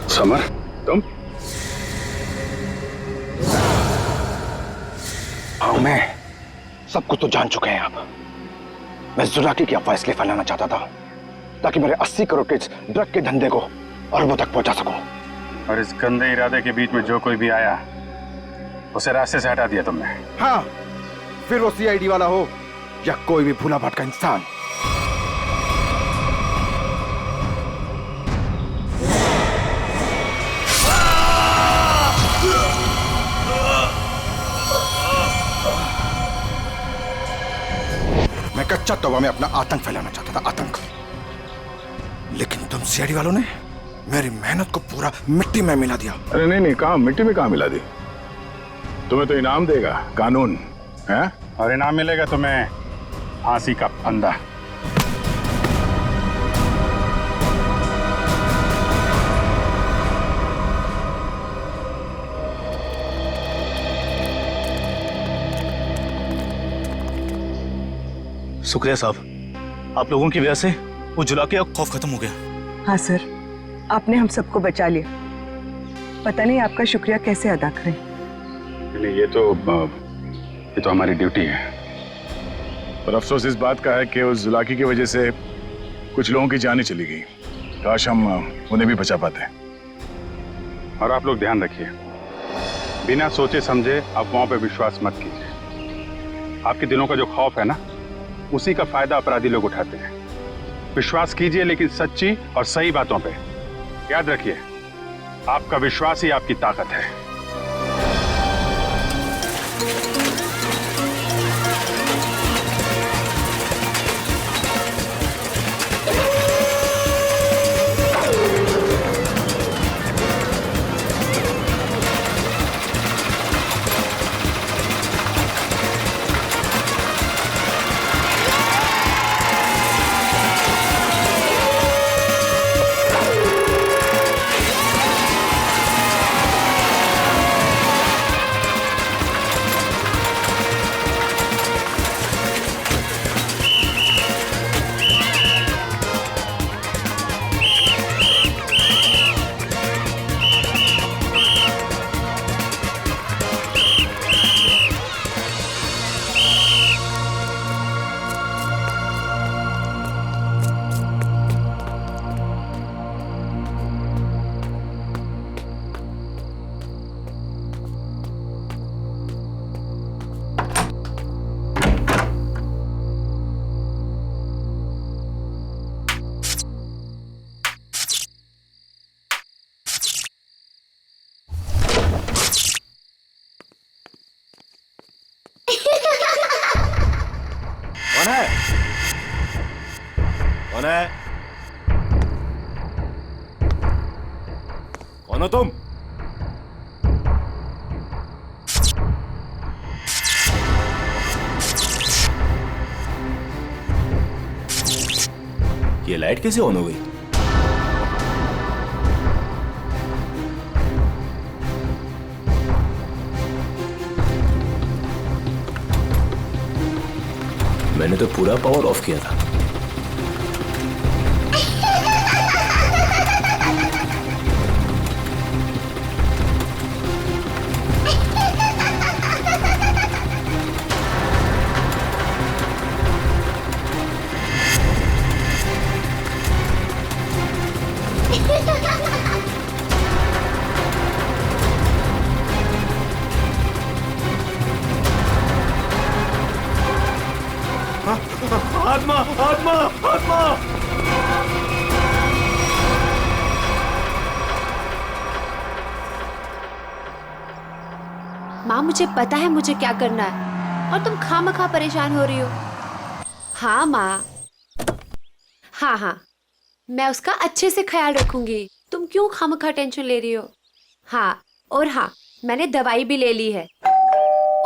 समर, तुम? हाँ, मैं सब कुछ तो जान चुके हैं आप। मैं जुलाकी की अफवाह इसलिए फैलाना चाहता था ताकि मेरे 80 करोड़ के ड्रग के धंधे को अरबों तक पहुंचा सकूं। और इस गंदे इरादे के बीच में जो कोई भी आया उसे रास्ते से हटा दिया तुमने। हाँ, फिर वो सीआईडी वाला हो या कोई भी भूला भटका इंसान। मैं कच्चा तौबा में अपना आतंक फैलाना चाहता था, आतंक। लेकिन तुम सीआईडी वालों ने मेरी मेहनत को पूरा मिट्टी में मिला दिया। अरे नहीं नहीं, कहाँ मिट्टी में कहाँ मिला दी? तुम्हें तो इनाम देगा कानून, है? और इनाम मिलेगा तुम्हें फांसी का फंदा। शुक्रिया साहब, आप लोगों की वजह से वो जुलाकी का खौफ खत्म हो गया। हाँ सर, आपने हम सबको बचा लिया। पता नहीं आपका शुक्रिया कैसे अदा करें। नहीं, ये तो हमारी ड्यूटी है। पर अफसोस इस बात का है कि उस जुलाकी की वजह से कुछ लोगों की जानें चली गई। काश हम उन्हें भी बचा पाते। और आप लोग ध्यान रखिए, बिना सोचे समझे अफवाहों पर विश्वास मत कीजिए। आपके दिलों का जो खौफ है ना, उसी का फायदा अपराधी लोग उठाते हैं। विश्वास कीजिए लेकिन सच्ची और सही बातों पे। याद रखिए, आपका विश्वास ही आपकी ताकत है। कौन है? कौन है? कौन हो तुम? ये लाइट कैसे ऑन हो गई? मैंने तो पूरा पावर ऑफ किया था। आत्मा आत्मा आत्मा! माँ मुझे पता है मुझे क्या करना है और तुम खामखा परेशान हो रही हो। हाँ माँ, हाँ हाँ मैं उसका अच्छे से ख्याल रखूंगी। तुम क्यों खामखा टेंशन ले रही हो? हाँ और हाँ मैंने दवाई भी ले ली है।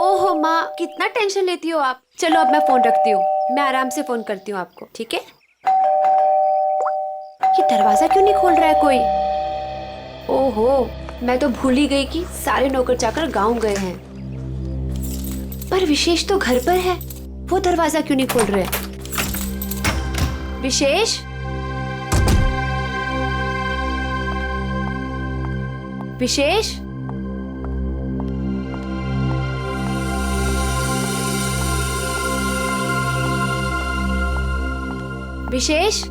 ओहो माँ कितना टेंशन लेती हो आप। चलो अब मैं फोन रखती हूँ, मैं आराम से फोन करती हूँ आपको, ठीक है? ये दरवाजा क्यों नहीं खोल रहा है कोई? ओहो मैं तो भूल ही गई कि सारे नौकर चाकर गांव गए हैं। पर विशेष तो घर पर है, वो दरवाजा क्यों नहीं खोल रहे? विशेष, विशेष, विशेष,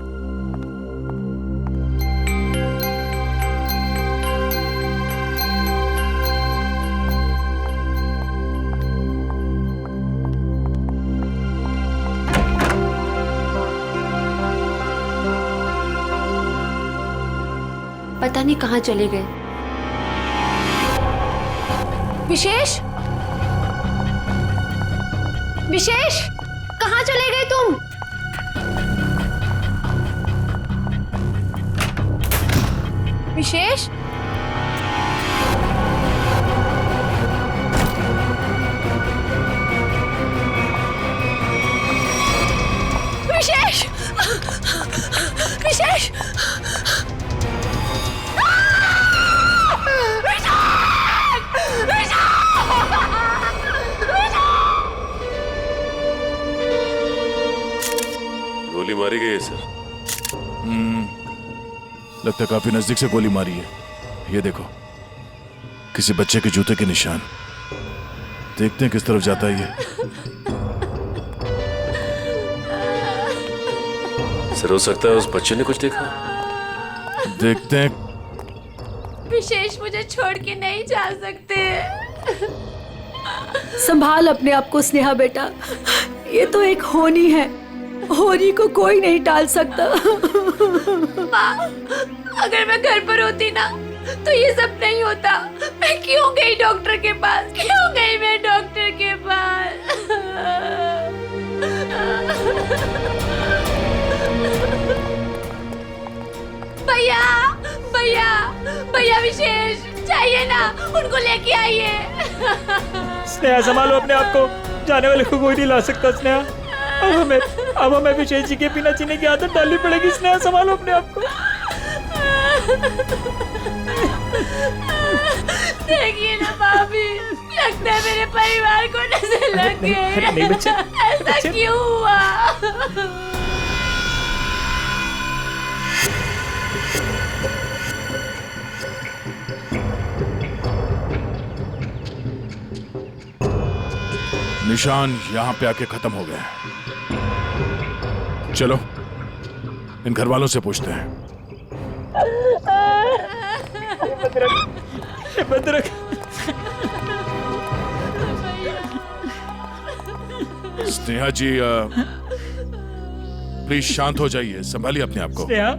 पता नहीं कहाँ चले गए। विशेष, विशेष, कहाँ चले गए तुम? विशेष, विशेष, विशेष, गोली मारी गई है सर। लगता है काफी नजदीक से गोली मारी है। ये देखो किसी बच्चे के जूते के निशान। देखते हैं किस तरफ जाता है ये। सर हो सकता है उस बच्चे ने कुछ देखा। देखते हैं। विशेष मुझे छोड़ के नहीं जा सकते। संभाल अपने आप को स्नेहा बेटा, ये तो एक होनी है, होनी को कोई नहीं टाल सकता। माँ, अगर मैं घर पर होती ना तो ये सब नहीं होता। मैं क्यों गई डॉक्टर के पास? क्यों गई मैं डॉक्टर के पास? भैया, भैया, भैया विशेष चाहिए ना, उनको लेके आइए। स्नेहा संभालो अपने आप को, जाने वाले को कोई नहीं ला सकता। स्नेहा अब हमें विशेष जी के बिना जीने की आदत डालनी पड़ेगी। स्नेहा संभालो अपने आप को। देखिए ना भाभी, लगता है मेरे परिवार को नजर लग गई। ऐसा क्यों हुआ? निशान यहां पे आके खत्म हो गए। चलो इन घर वालों से पूछते हैं। भद्रक, स्नेहा जी प्लीज शांत हो जाइए, संभालिए अपने आप को। स्नेहा,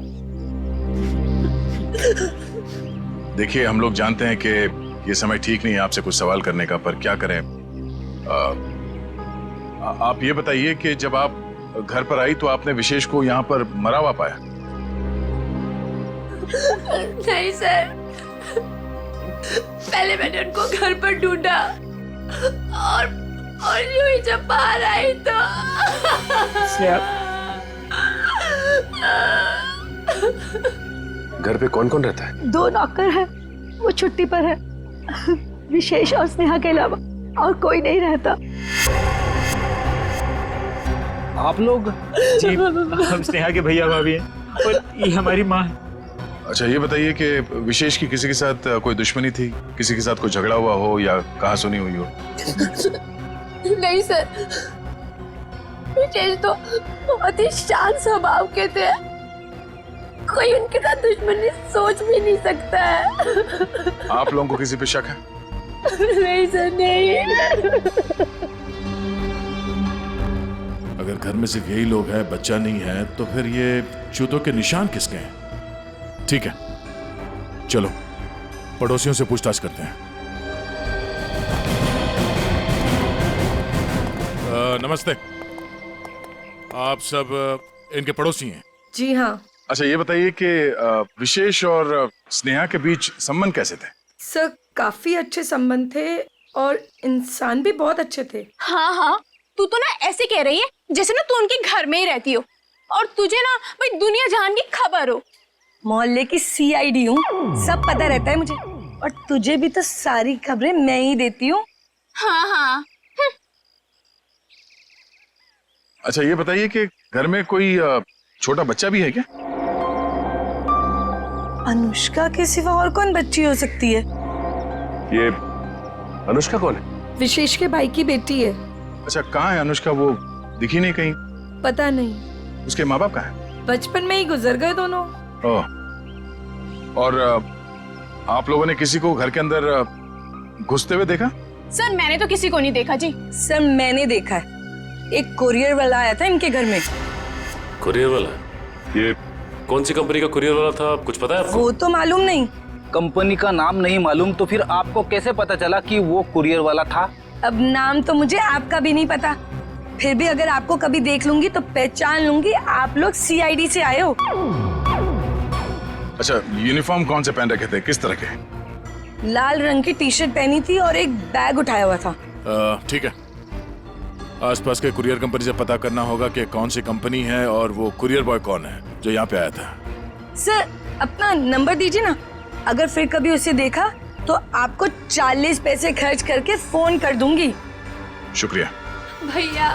देखिए हम लोग जानते हैं कि ये समय ठीक नहीं है आपसे कुछ सवाल करने का, पर क्या करें। आप ये बताइए कि जब आप घर पर आई तो आपने विशेष को यहाँ पर मरा हुआ पाया? नहीं सर, पहले मैंने उनको घर पर ढूंढा और यूं ही जब बाहर आई तो घर पे कौन कौन रहता है? 2 नौकर है, वो छुट्टी पर है। विशेष और स्नेहा के अलावा और कोई नहीं रहता। आप लोग? जी, हम स्नेहा के भैया भाभी हैं और ये हमारी माँ है। अच्छा ये बताइए कि विशेष की किसी के साथ कोई दुश्मनी थी, किसी के साथ कोई झगड़ा हुआ हो या कहा सुनी हुई हो? नहीं सर, विशेष तो बहुत ही शांत स्वभाव के थे, कोई उनके साथ दुश्मनी सोच भी नहीं सकता है। आप लोगों को किसी पे शक है? नहीं सर, नहीं। अगर घर में सिर्फ यही लोग हैं, बच्चा नहीं है, तो फिर ये जूतों के निशान किसके हैं? ठीक है, चलो पड़ोसियों से पूछताछ करते हैं। नमस्ते, आप सब इनके पड़ोसी हैं? जी हाँ। अच्छा ये बताइए कि विशेष और स्नेहा के बीच संबंध कैसे थे? सर काफी अच्छे संबंध थे और इंसान भी बहुत अच्छे थे। हाँ हाँ, तू तो ना ऐसे कह रही है जैसे ना तू उनके घर में ही रहती हो और तुझे ना भाई दुनिया जहान की खबर हो। मोहल्ले की CID हूँ, सब पता रहता है मुझे, और तुझे भी तो सारी खबरें मैं ही देती हूँ। हाँ हाँ। अच्छा ये बताइए कि घर में कोई छोटा बच्चा भी है क्या? अनुष्का के सिवा और कौन बच्ची हो सकती है? ये अनुष्का कौन है? विशेष के भाई की बेटी है। अच्छा कहाँ है अनुष्का? वो दिखी नहीं कहीं। पता नहीं। उसके माँ बाप कहाँ हैं? बचपन में ही गुजर गए दोनों। ओह, और आप लोगों ने किसी को घर के अंदर घुसते हुए देखा? सर मैंने तो किसी को नहीं देखा जी। सर मैंने देखा है, एक कुरियर वाला आया था इनके घर में। कुरियर वाला? ये कौन सी कंपनी का कुरियर वाला था, कुछ पता है आपको? वो तो मालूम नहीं। कंपनी का नाम नहीं मालूम तो फिर आपको कैसे पता चला कि वो कुरियर वाला था? अब नाम तो मुझे आपका भी नहीं पता, फिर भी अगर आपको कभी देख लूंगी तो पहचान लूंगी आप लोग CID से आए हो। अच्छा यूनिफॉर्म कौन से पहन रखे थे, किस तरह के? लाल रंग की टी-शर्ट पहनी थी और एक बैग उठाया हुआ था। ठीक है, आसपास के कुरियर कंपनी से पता करना होगा कि कौन सी कंपनी है और वो कुरियर बॉय कौन है जो यहाँ पे आया था। सर अपना नंबर दीजिए ना, अगर फिर कभी उसे देखा तो आपको 40 पैसे खर्च करके फोन कर दूंगी। शुक्रिया। भैया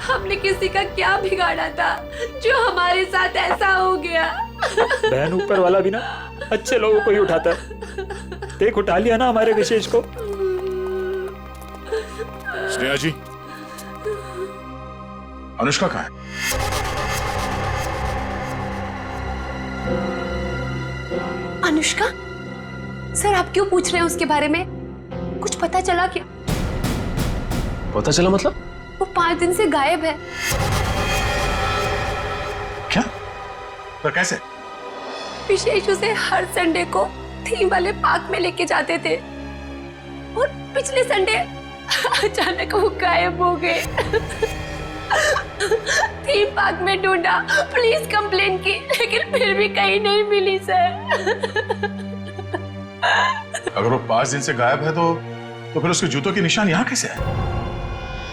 हमने किसी का क्या बिगाड़ा था जो हमारे साथ ऐसा हो गया? बहन ऊपर वाला भी ना अच्छे लोगों को ही उठाता है। देख उठा लिया ना हमारे विशेष को। स्नेहा जी, अनुष्का कहाँ है? अनुष्का? सर आप क्यों पूछ रहे हैं उसके बारे में? कुछ पता चला क्या? पता चला मतलब? वो 5 दिन से गायब है। क्या? पर कैसे? विशेष उसे हर संडे को थीम वाले पार्क में लेके जाते थे और पिछले संडे अचानक वो गायब हो गए। थीम पार्क में ढूंढा, पुलिस कंप्लेन की, लेकिन फिर भी कहीं नहीं मिली सर। अगर वो 5 दिन से गायब है तो फिर उसके जूतों के निशान यहाँ कैसे है?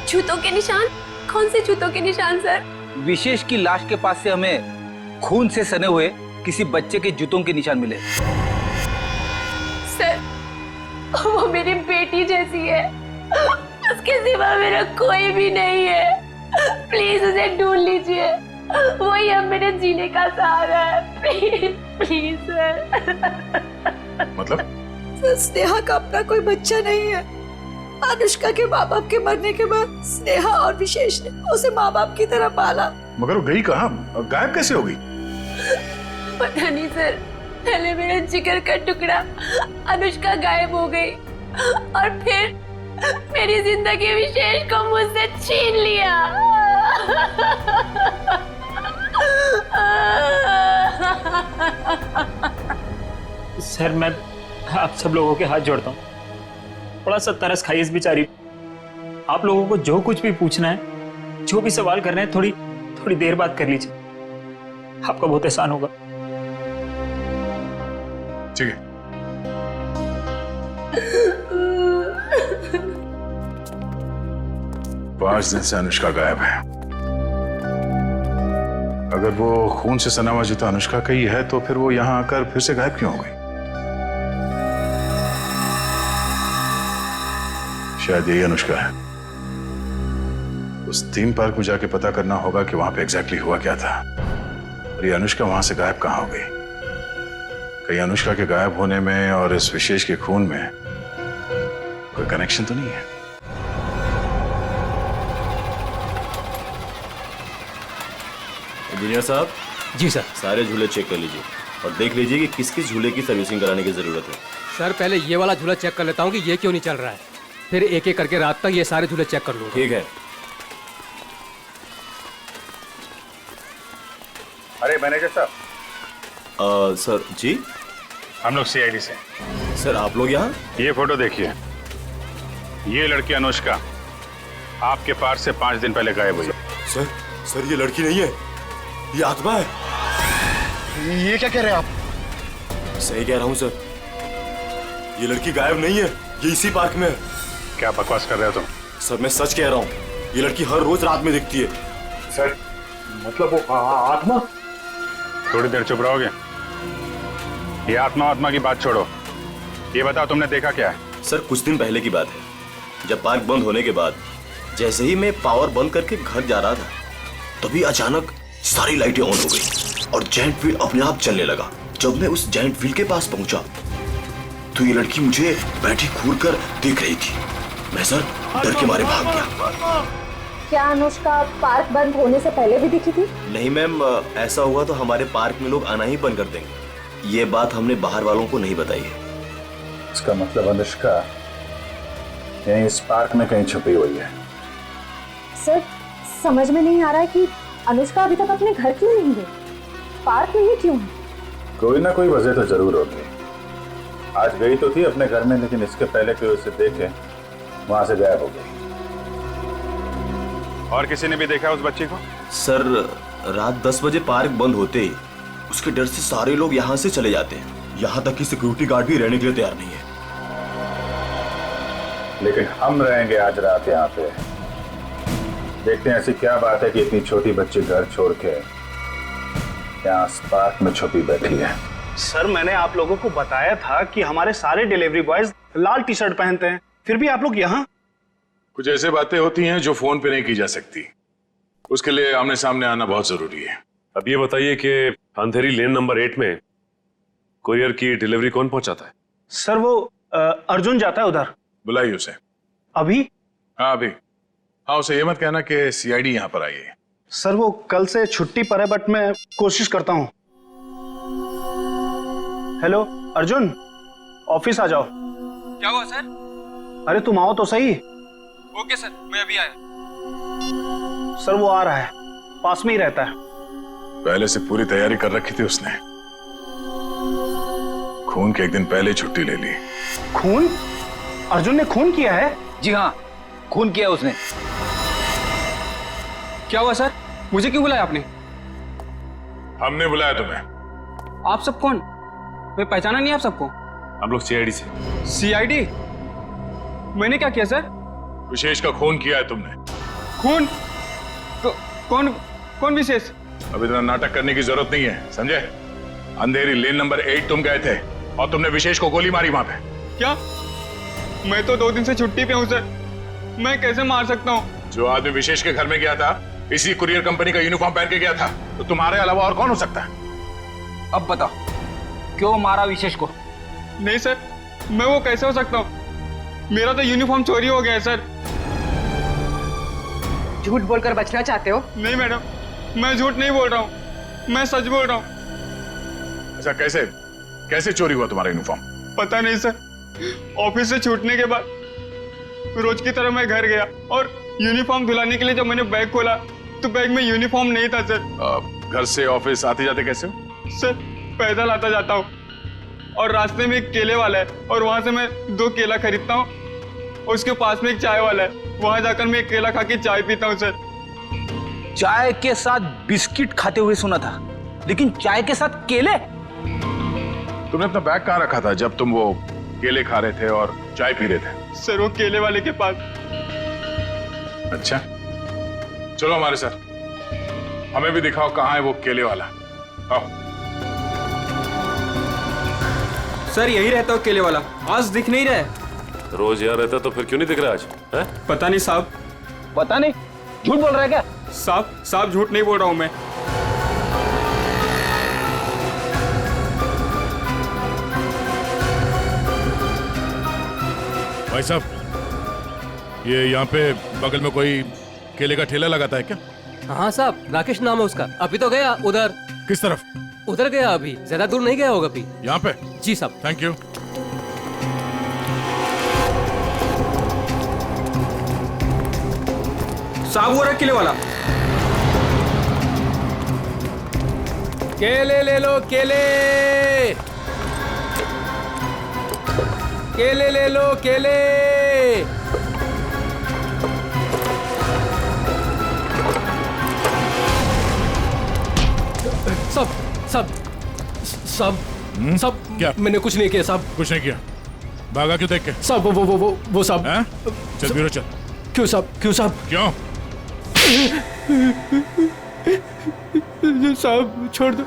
जूतों के निशान? कौन से जूतों के निशान सर? विशेष की लाश के पास से हमें खून से सने हुए किसी बच्चे के जूतों के निशान मिले। सर वो मेरी बेटी जैसी है, उसके सिवा मेरा कोई भी नहीं है। प्लीज उसे ढूंढ लीजिए, वही अब मेरे जीने का सहारा है। Please please sir. मतलब? सर स्नेहा का अपना कोई बच्चा नहीं है। अनुष्का के माँ बाप के मरने के बाद स्नेहा और विशेष ने उसे माँ बाप की तरह पाला। मगर वो गई कहाँ, गायब कैसे हो गई? पता नहीं सर, पहले मेरा जिगर का टुकड़ा अनुष्का गायब हो गई और फिर मेरी जिंदगी विशेष को मुझसे छीन लिया। सर मैं आप सब लोगों के हाथ जोड़ता हूँ, थोड़ा सा तरस खाइए इस बेचारी। आप लोगों को जो कुछ भी पूछना है, जो भी सवाल करना है, थोड़ी देर बात कर लीजिए, आपका बहुत एहसान होगा। ठीक है। पांच दिन से अनुष्का गायब है। अगर वो खून से सना हुआ जूता अनुष्का का ही है तो फिर वो यहां आकर फिर से गायब क्यों हो गई? शायद यही अनुष्का है। उस थीम पार्क में जाके पता करना होगा कि वहां पे एग्जैक्टली हुआ क्या था और ये अनुष्का वहां से गायब कहां हो गई। कहीं अनुष्का के गायब होने में और इस विशेष के खून में कोई कनेक्शन तो नहीं है? इंजीनियर साहब। जी सर। सारे झूले चेक कर लीजिए और देख लीजिए कि किस किस झूले की सर्विसिंग कराने की जरूरत है। सर पहले ये वाला झूला चेक कर लेता हूँ कि ये क्यों नहीं चल रहा है, फिर एक एक करके रात तक ये सारे झूले चेक कर लूँगा। ठीक है। अरे मैनेजर साहब। सर जी। हम लोग सीआईडी से। सर आप लोग यहाँ? ये फोटो देखिए, ये लड़की अनुष्का आपके पार्क से 5 दिन पहले गायब हुई। सर ये लड़की नहीं है, ये आत्मा है। ये क्या कह रहे हैं आप? सही कह रहा हूँ सर, ये लड़की गायब नहीं है, ये इसी पार्क में है। क्या बकवास कर रहे हो तुम? सर मैं सच कह रहा हूँ, ये लड़की हर रोज रात में दिखती है। सर मतलब वो आत्मा? थोड़ी देर चुप रहोगे? ये आत्मा की बात छोड़ो, ये बताओ तुमने देखा क्या है? सर कुछ दिन पहले की बात है, जब पार्क बंद होने के बाद जैसे ही मैं पावर बंद करके घर जा रहा था तभी अचानक सारी लाइटें ऑन हो गई और जायंट व्हील अपने आप चलने लगा। जब मैं उस जायंट व्हील के पास पहुंचा तो ये लड़की मुझे बैठी घूर कर देख रही थी। मैं सर डर के मारे भाग गया। क्या अनुष्का पार्क बंद होने से पहले भी दिखी थी? नहीं मैम, ऐसा हुआ तो हमारे पार्क में लोग आना ही बंद कर देंगे। ये बात हमने बाहर वालों को नहीं बताई है। इसका मतलब अनुष्का यहीं इस पार्क में कहीं छुपी हुई है। सर समझ में नहीं आ रहा है कि अनुष्का अभी तक अपने घर क्यों नहीं गई, पार्क में ही क्यों है? कोई ना कोई वजह तो जरूर होगी। आज गई तो थी अपने घर में, लेकिन इसके पहले कोई उसे देखे वहां से गायब हो गई। और किसी ने भी देखा उस बच्ची को? सर रात 10 बजे पार्क बंद होते ही उसके डर से सारे लोग यहाँ से चले जाते हैं, यहाँ तक कि सिक्योरिटी गार्ड भी रहने के लिए तैयार नहीं है। लेकिन हम रहेंगे आज रात यहाँ पे। देखते हैं ऐसी क्या बात है कि इतनी छोटी बच्ची घर छोड़ के यहाँ पार्क में छुपी बैठी है। सर मैंने आप लोगों को बताया था कि हमारे सारे डिलीवरी बॉयज लाल टी शर्ट पहनते हैं, फिर भी आप लोग यहाँ। कुछ ऐसे बातें होती हैं जो फोन पे नहीं की जा सकती, उसके लिए आमने सामने आना बहुत जरूरी है। अब ये बताइए कि अंधेरी लेन नंबर 8 में कुरियर की डिलीवरी कौन पहुंचाता है? सर वो अर्जुन जाता है उधर। बुलाइए उसे। अभी? हाँ अभी। हाँ उसे ये मत कहना कि सीआईडी यहाँ पर आई है। सर वो कल से छुट्टी पर है, बट मैं कोशिश करता हूँ। हेलो अर्जुन, ऑफिस आ जाओ। क्या हुआ सर? अरे तुम आओ तो सही। ओके सर, मैं अभी आया। सर वो आ रहा है, पास में ही रहता है। पहले से पूरी तैयारी कर रखी थी उसने, खून के एक दिन पहले छुट्टी ले ली। खून? अर्जुन ने खून किया है? जी हाँ, खून किया उसने। क्या हुआ सर? मुझे क्यों बुलाया आपने? हमने बुलाया तुम्हें। आप सब कौन? मैं पहचाना नहीं आप सबको। हम लोग सीआईडी से। सीआईडी? मैंने क्या किया सर? विशेष का खून किया है तुमने। खून? कौन विशेष? अब इतना नाटक करने की जरूरत नहीं है, समझे? अंधेरी लेन नंबर 8 तुम गए थे और तुमने विशेष को गोली मारी वहां पे। क्या? मैं तो 2 दिन से छुट्टी पे हूँ सर, मैं कैसे मार सकता हूँ? जो आदमी विशेष के घर में गया था इसी कुरियर कंपनी का यूनिफॉर्म पहन के गया था, तो तुम्हारे अलावा और कौन हो सकता है? अब बताओ क्यों मारा विशेष को? नहीं सर, मैं वो कैसे हो सकता हूँ? मेरा तो यूनिफॉर्म चोरी हो गया है सर। झूठ बोलकर बचना चाहते हो? नहीं मैडम, मैं झूठ नहीं बोल रहा हूँ, मैं सच बोल रहा हूँ। ऐसा कैसे चोरी हुआ तुम्हारा यूनिफॉर्म? पता नहीं सर, ऑफिस से छूटने के बाद रोज की तरह मैं घर गया और यूनिफॉर्म धुलाने के लिए जब मैंने बैग खोला तो बैग में यूनिफॉर्म नहीं था सर। घर से ऑफिस आते जाते कैसे हो? सर पैदल आता जाता हूँ और रास्ते में एक केले वाला है और वहां से मैं 2 केला खरीदता हूँ, उसके पास में एक चाय वाला है, वहां जाकर मैं एक केला खा के चाय पीता हूँ सर। चाय के साथ बिस्किट खाते हुए सुना था, लेकिन चाय के साथ केले? तुमने अपना बैग कहाँ रखा था जब तुम वो केले खा रहे थे और चाय पी रहे थे? सर वो केले वाले के पास। अच्छा, चलो हमारे साथ, हमें भी दिखाओ कहाँ है वो केले वाला। आओ। सर यही रहता हो केले वाला, आज दिख नहीं रहा है। रोज यहाँ रहता तो फिर क्यों नहीं दिख रहा आज? है? पता नहीं साहब। पता नहीं, झूठ बोल रहा है क्या? साहब झूठ नहीं बोल रहा हूँ मैं। भाई साहब, ये यहाँ पे बगल में कोई केले का ठेला लगाता है क्या? हाँ साहब, राकेश नाम है उसका। अभी तो गया उधर। किस तरफ? उधर गया, अभी ज्यादा दूर नहीं गया होगा अभी। यहाँ पे? जी साहब। Thank you. साहब वो रहा केले वाला। केले ले लो, केले केले ले लो, केले। सब क्या? मैंने कुछ नहीं किया साहब। कुछ नहीं किया? भागा क्यों देख के? साहब वो साहब। चल बीरो चल। क्यों साहब? क्यों? साहब छोड़ दो।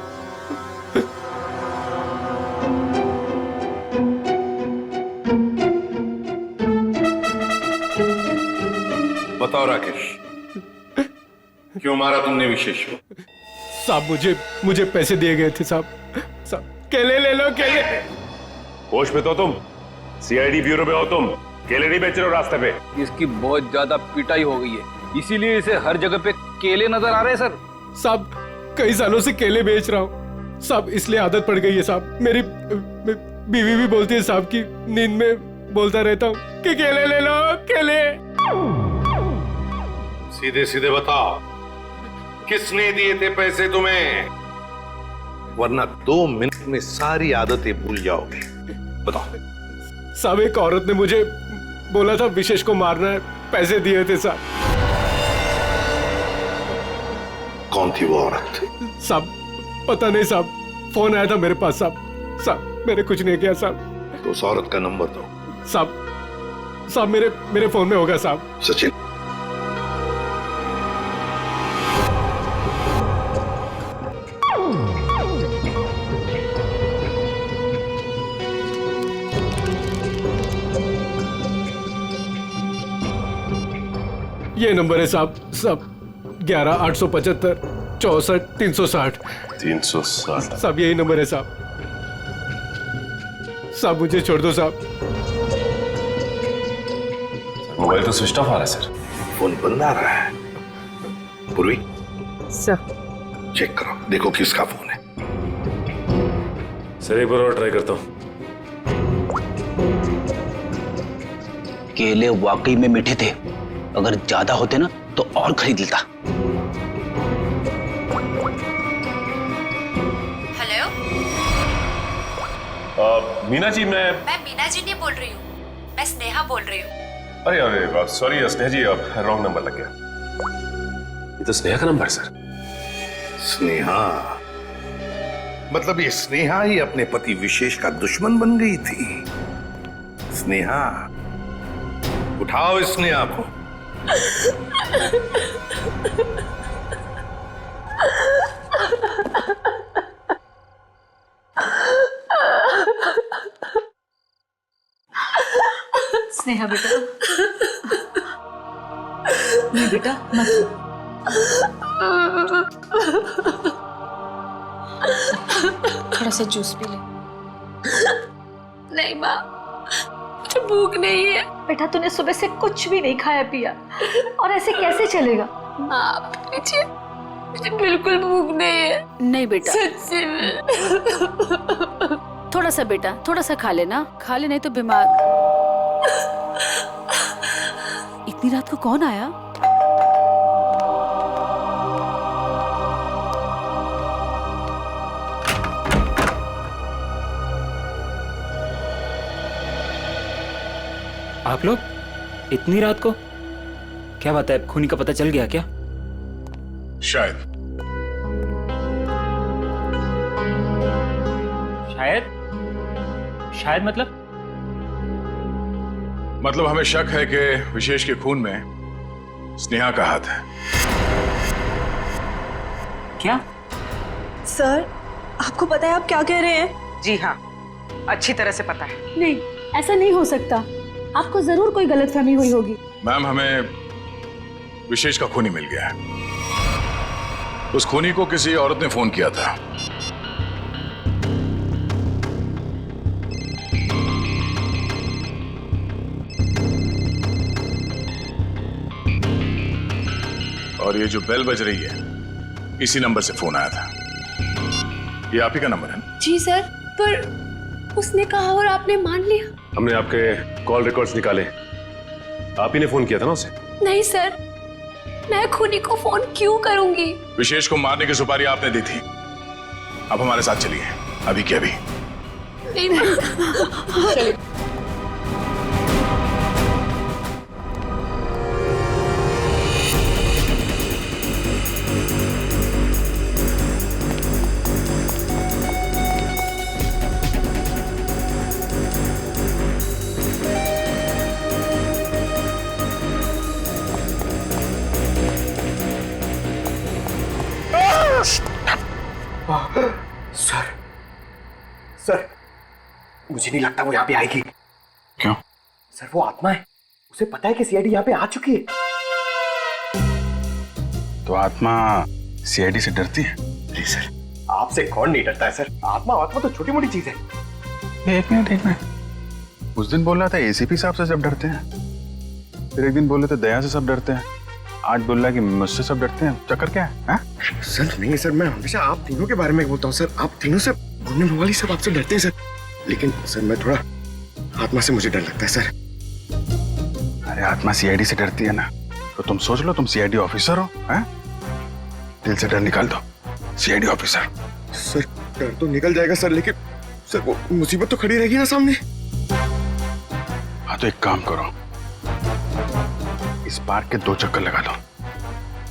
बताओ राकेश, क्यों मारा तुमने विशेष को? साहब मुझे पैसे दिए गए थे साहब। केले ले लो, केले। होश में तो तुम? सीआईडी ब्यूरो में हो तुम? केले नहीं बेच रहे हो रास्ते पे? इसकी बहुत ज्यादा पिटाई हो गई है, इसीलिए इसे हर जगह पे केले नजर आ रहे हैं सर। साहब कई सालों से केले बेच रहा हूँ साहब, इसलिए आदत पड़ गई है साहब। मेरी बीवी भी बोलती है साहब की नींद में बोलता रहता हूँ कि केले ले लो, केले। सीधे सीधे बताओ, किसने दिए थे पैसे तुम्हें? वरना 2 मिनट में सारी आदतें भूल जाओगे। बताओ। साहब एक औरत ने मुझे बोला था विशेष को मारना है, पैसे दिए थे साहब। कौन थी वो औरत? साहब पता नहीं साहब, फोन आया था मेरे पास साहब। मैंने कुछ नहीं किया साहब। तो उस औरत का नंबर दो। साहब मेरे फोन में होगा साहब। सचिन, ये नंबर है साहब 11-875 64 360। 360 साहब यही नंबर है साहब। साहब मुझे छोड़ दो साहब। मोबाइल तो स्विच ऑफ आ रहा है सर। फोन बंद आ रहा है। पूर्वी सर चेक करो, देखो किसका फोन है। सर एक बार और ट्राई करता हूँ। केले वाकई में मीठे थे, अगर ज्यादा होते ना तो और खरीद लेता। हेलो, मीना जी, मैं मीना जी नहीं बोल रही हूँ, मैं स्नेहा बोल रही हूँ। अरे सॉरी स्नेहा जी, रॉन्ग नंबर लग गया। ये तो स्नेहा का नंबर सर। स्नेहा? मतलब ये स्नेहा ही अपने पति विशेष का दुश्मन बन गई थी। स्नेहा, उठाओ इस स्नेहा को। स्नेहा बेटा, नहीं बेटा मत। थोड़ा सा जूस पी ले। नहीं माँ, मुझे भूख नहीं है। बेटा तूने सुबह से कुछ भी नहीं खाया पिया, और ऐसे कैसे चलेगा? माँ मुझे बिल्कुल भूख नहीं है। नहीं बेटा, सच्ची में। थोड़ा सा बेटा, थोड़ा सा खा लेना, नहीं तो बीमार। इतनी रात को कौन आया? आप लोग इतनी रात को? क्या बात है, खूनी का पता चल गया क्या? शायद। शायद शायद मतलब हमें शक है कि विशेष के खून में स्नेहा का हाथ है। क्या? सर, आपको पता है आप क्या कह रहे हैं? जी हाँ, अच्छी तरह से पता है। नहीं, ऐसा नहीं हो सकता। आपको जरूर कोई गलतफहमी हुई होगी। मैम, हमें विशेष का खूनी मिल गया है। उस खूनी को किसी औरत ने फोन किया था। और ये जो बेल बज रही है, इसी नंबर से फोन आया था। ये आप ही का नंबर है ना? जी सर, पर उसने कहा और आपने मान लिया। हमने आपके कॉल रिकॉर्ड्स निकाले, आप ही ने फोन किया था ना उसे? नहीं सर, मैं खूनी को फोन क्यों करूंगी? विशेष को मारने की सुपारी आपने दी थी। अब हमारे साथ चलिए, अभी के अभी। नहीं, सर, मुझे नहीं लगता वो यहाँ पे आएगी। क्यों? सर, वो आत्मा है, उसे पता है कि सीआईडी यहाँ पे आ चुकी है। तो आत्मा सीआईडी से डरती है? नहीं सर, आपसे कौन नहीं डरता है सर? आत्मा तो छोटी मोटी चीज है। एक मिनट। उस दिन बोल रहा था एसीपी साहब से सब डरते हैं, फिर एक दिन बोल रहे थे दया से सब डरते हैं, आज बोल रहा है कि मुझसे सब डरते हैं। चक्कर क्या है? सर नहीं सर, मैं हमेशा आप तीनों के बारे में बोलता हूँ सर। आप तीनों से घूमने वाली सब आपसे डरते हैं सर, लेकिन सर मैं थोड़ा आत्मा से मुझे डर लगता है सर। अरे आत्मा सीआईडी से डरती है ना, तो तुम सोच लो तुम सीआईडी ऑफिसर हो, हैं? दिल से डर निकाल दो, सीआईडी ऑफिसर। सर डर तो निकल जाएगा सर, लेकिन सर वो मुसीबत तो खड़ी रहेगी ना सामने। हाँ तो एक काम करो, इस पार्क के 2 चक्कर लगा दो,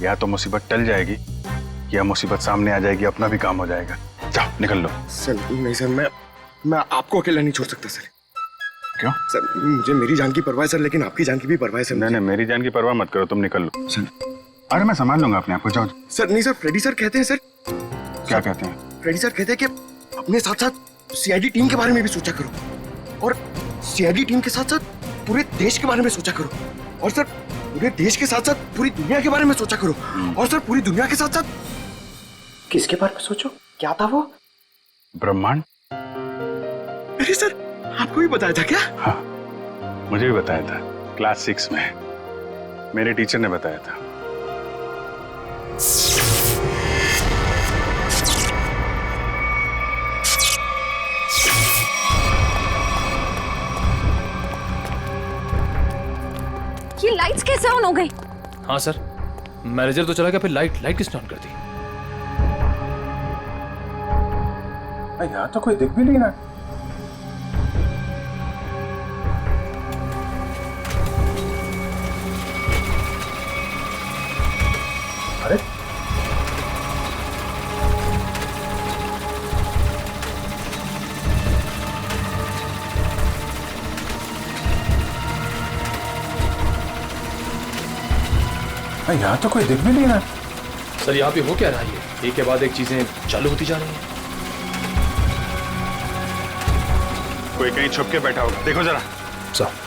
या तो मुसीबत टल जाएगी या मुसीबत सामने आ जाएगी, अपना भी काम हो जाएगा। जाओ निकल लो। सर नहीं सर, मैं आपको अकेला नहीं छोड़ सकता सर। क्यों? सर मुझे मेरी जान की परवाह है सर, लेकिन आपकी जान की भी परवाह है सर। नहीं, मेरी जान की परवाह मत करो, तुम निकल लो सर। अरे मैं संभाल लूंगा अपने आप को, जाओ। सर नहीं सर, फ्रेडी सर कहते हैं सर। क्या कहते हैं? फ्रेडी सर कहते हैं कि अपने साथ साथ सीआईडी टीम के बारे में भी सोचा करो, और सीआईडी टीम के साथ साथ पूरे देश के बारे में सोचा करो, और सर पूरे देश के साथ साथ पूरी दुनिया के बारे में सोचा करो, और सर पूरी दुनिया के साथ साथ किसके बारे में सोचो? क्या था वो? ब्रह्मांड। अरे सर, आपको भी बताया था क्या? हाँ, मुझे भी बताया था, क्लास 6 में मेरे टीचर ने बताया था। ये लाइट्स कैसे ऑन हो गई? हाँ सर, मैनेजर तो चला गया, फिर लाइट किसने ऑन कर दी? यहाँ तो कोई दिख भी नहीं रहा। अरे यहाँ तो कोई दिख भी नहीं रहा। सर यहाँ पे हो क्या रहा है? एक के बाद एक चीजें चालू होती जा रही हैं। कोई कहीं छुप के बैठा होगा, देखो जरा। सर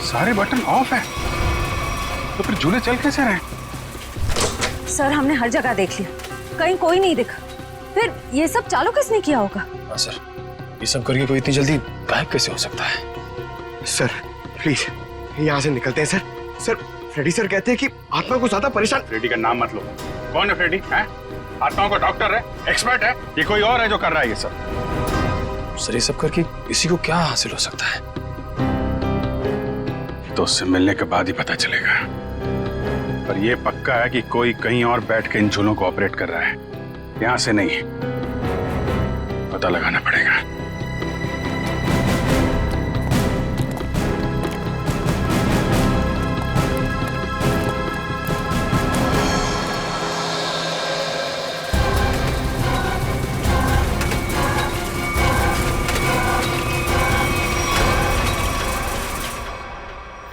सारे बटन ऑफ है, तो फिर झूले चल कैसे रहे? सर हमने हर जगह देख लिया, कहीं कोई नहीं दिखा। फिर ये सब चालू किसने किया होगा? हाँ सर, ये सब करके कोई इतनी जल्दी गायब कैसे हो सकता है? सर प्लीज यहाँ से निकलते हैं सर। सर फ्रेडी सर कहते हैं कि आत्मा को ज्यादा परेशान। फ्रेडी का नाम मत लो। कौन है फ्रेडी? है आत्माओं का डॉक्टर है, एक्सपर्ट है, ये कोई और है जो कर रहा है ये सब? सर ये सब करके किसी को क्या हासिल हो सकता है? तो उससे मिलने के बाद ही पता चलेगा। पर यह पक्का है कि कोई कहीं और बैठ के इन झूलों को ऑपरेट कर रहा है, यहां से नहीं। पता लगाना पड़ेगा।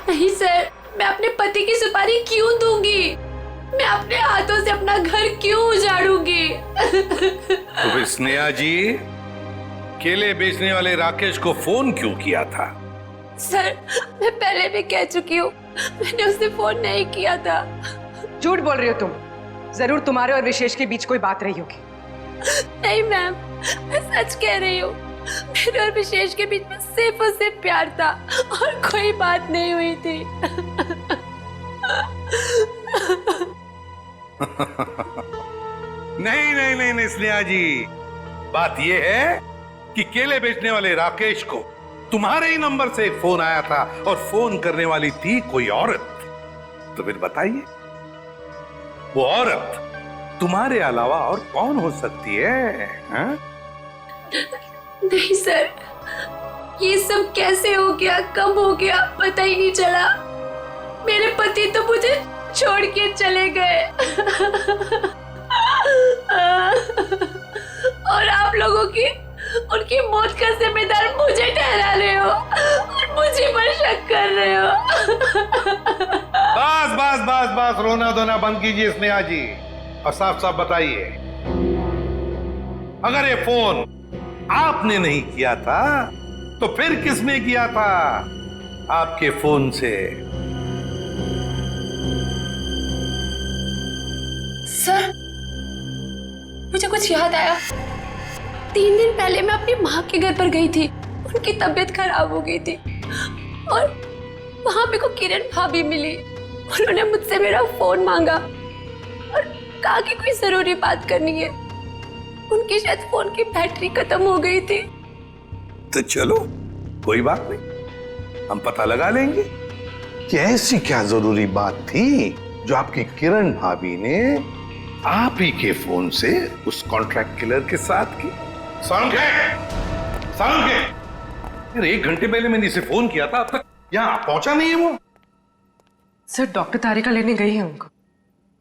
नहीं सर, मैं अपने पति की सुपारी क्यों दूंगी? मैं अपने हाथों से अपना घर क्यों उजाड़ूंगी? तो फिर स्नेहा जी केले बेचने वाले राकेश को फोन क्यों किया था? सर मैं पहले भी कह चुकी हूँ, मैंने उसे फोन नहीं किया था। झूठ बोल रही हो तुम। जरूर तुम्हारे और विशेष के बीच कोई बात रही होगी। नहीं मैम, मैं सच कह रही हूँ। मेरे और विशेष के बीच में सिर्फ और सिर्फ प्यार था और कोई बात नहीं हुई थी। नहीं नहीं नहीं नहीं स्नेहा जी, बात यह है कि केले बेचने वाले राकेश को तुम्हारे ही नंबर से एक फोन आया था और फोन करने वाली थी कोई औरत। तो फिर बताइए, वो औरत तुम्हारे अलावा और कौन हो सकती है? हा? नहीं सर, ये सब कैसे हो गया, कब हो गया, पता ही नहीं चला। मेरे पति तो मुझे छोड़ के चले गए और आप लोगों की उनकी मौत का जिम्मेदार मुझे ठहरा रहे हो और मुझे पर शक कर रहे हो। बस बस बस बस, रोना धोना बंद कीजिए स्नेहा जी और साफ साफ बताइए, अगर ये फोन आपने नहीं किया था तो फिर किसने किया था आपके फोन से? सर मुझे कुछ याद आया। 3 दिन पहले मैं अपनी माँ के घर पर गई थी, उनकी तबीयत खराब हो गई थी और वहां मेरे को किरण भाभी मिली। उन्होंने मुझसे मेरा फोन मांगा और कहा कि कोई जरूरी बात करनी है। उनकी शायद फोन की बैटरी खत्म हो गई थी। तो चलो कोई बात नहीं, हम पता लगा लेंगे कि ऐसी क्या जरूरी बात थी जो आपकी किरण भाभी ने आप ही के फोन से उस कॉन्ट्रैक्ट किलर के साथ की। साउंड यार 1 घंटे पहले मैंने इसे फोन किया था, अब तक यहाँ पहुंचा नहीं है वो। सर डॉक्टर तारिका लेने गई है उनको।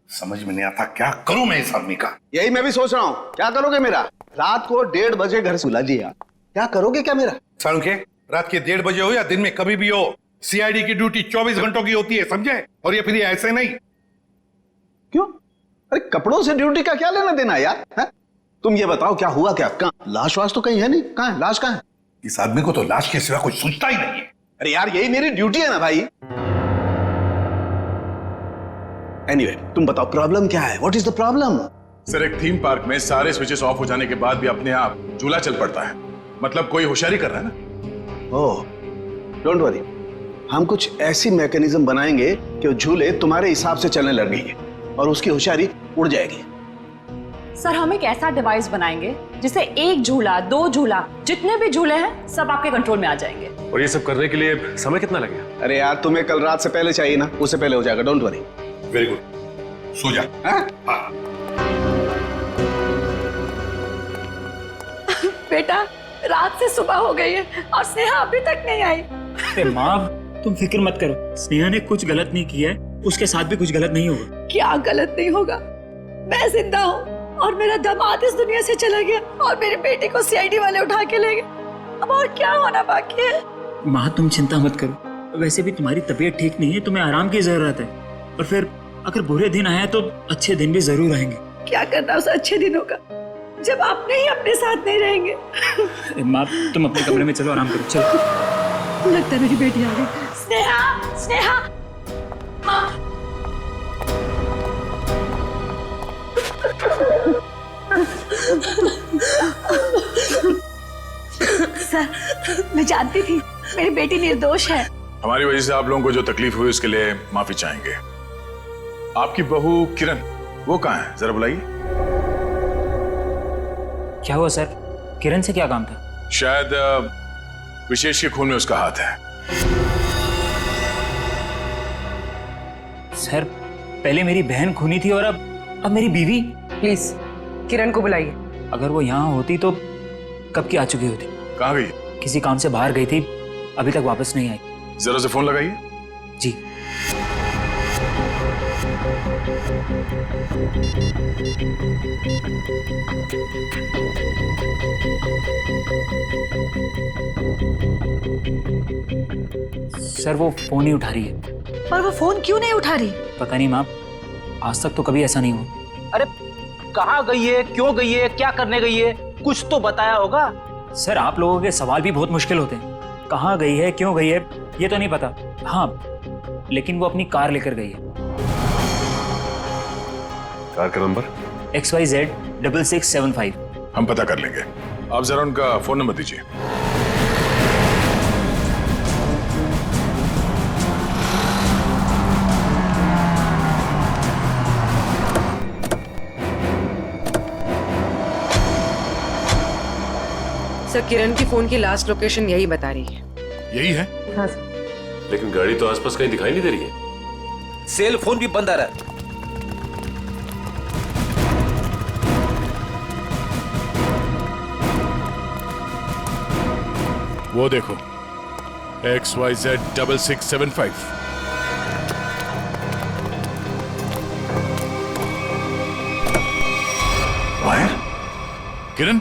समझ में नहीं आता क्या करूं मैं इस आदमी का। यही मैं भी सोच रहा हूँ, क्या करोगे मेरा? रात को 1:30 बजे घर सुला दिया, क्या करोगे क्या मेरा? साउंड के रात के 1:30 बजे हो या दिन में कभी भी हो, सीआईडी की ड्यूटी 24 घंटों की होती है, समझे? और ये फिर ये ऐसे नहीं। क्यों? अरे कपड़ों से ड्यूटी का क्या लेना देना यार? है? तुम ये बताओ क्या हुआ क्या? कहाँ लाश वाश तो कहीं है नहीं, कहाँ है लाश? कहाँ है? इस आदमी को तो लाश के सिवा कुछ सोचता ही नहीं है। अरे यार यही मेरी ड्यूटी है ना भाई। एनीवे, तुम बताओ प्रॉब्लम क्या है? What is the problem? Sir एक थीम पार्क में सारे स्विचेस ऑफ हो जाने के बाद भी अपने आप झूला चल पड़ता है, मतलब कोई होशियारी कर रहा है ना। ओह डोंट वरी, हम कुछ ऐसी मैकेनिज्म बनाएंगे कि वो झूले तुम्हारे हिसाब से चलने लगेंगे और उसकी होशियारी उड़ जाएगी। सर हम एक ऐसा डिवाइस बनाएंगे जिसे 1 झूला 2 झूला जितने भी झूले हैं सब आपके कंट्रोल में आ जाएंगे। और ये सब करने के लिए समय कितना लगेगा? अरे यार तुम्हें कल रात से पहले चाहिए ना, उससे पहले हो जाएगा, डोंट वरी। वेरी गुड, सो जा। हाँ? बेटा रात से सुबह हो गई है और स्नेहा अभी तक नहीं आई। अरे माँ तुम फिक्र मत करो, स्नेहा ने कुछ गलत नहीं किया है, उसके साथ भी कुछ गलत नहीं होगा। क्या गलत नहीं होगा? मैं जिंदा हूँ और मेरा दामाद इस दुनिया से चला गया और मेरे बेटे को सीआईडी वाले उठा के ले गए। अब और क्या होना बाकी है? माँ तुम चिंता मत करो, वैसे भी तुम्हारी तबीयत ठीक नहीं है, तुम्हें आराम की जरूरत है। और फिर अगर बुरे दिन आए तो अच्छे दिन भी जरूर आएंगे। क्या करना उस अच्छे दिनों का जब आपने ही अपने साथ नहीं रहेंगे। माँ तुम अपने कमरे में चलो, आराम करो, चलो। लगता है मेरी बेटी आ गई। स्नेहा, स्नेहा, माँ। मैं जानती थी मेरी बेटी निर्दोष है। हमारी वजह से आप लोगों को जो तकलीफ हुई उसके लिए माफी चाहेंगे। आपकी बहू किरण वो कहाँ है, जरा बुलाइए। क्या हुआ सर? किरण से क्या काम था? शायद विशेष के खून में उसका हाथ है। सर पहले मेरी बहन खूनी थी और अब मेरी बीवी। प्लीज किरण को बुलाइए। अगर वो यहाँ होती तो कब की आ चुकी होती। कहाँ गई? किसी काम से बाहर गई थी, अभी तक वापस नहीं आई। जरा से फोन लगाइए। जी। सर वो फोन नहीं उठा रही है। पर वो फोन क्यों नहीं उठा रही? पता नहीं माँ, आज तक तो कभी ऐसा नहीं हुआ। अरे कहाँ गई है, क्यों गई है, क्या करने गई है, कुछ तो बताया होगा। सर आप लोगों के सवाल भी बहुत मुश्किल होते हैं। कहाँ गई है, क्यों गई है, ये तो नहीं पता। हाँ लेकिन वो अपनी कार लेकर गई है। कार का नंबर? XYZ 6675। हम पता कर लेंगे, आप जरा उनका फोन नंबर दीजिए। सर किरण की फोन की लास्ट लोकेशन यही बता रही है। यही है? हाँ सर। लेकिन गाड़ी तो आसपास कहीं दिखाई नहीं दे रही है। सेल फोन भी बंद आ रहा है। वो देखो XYZ 6675। वायर? किरण?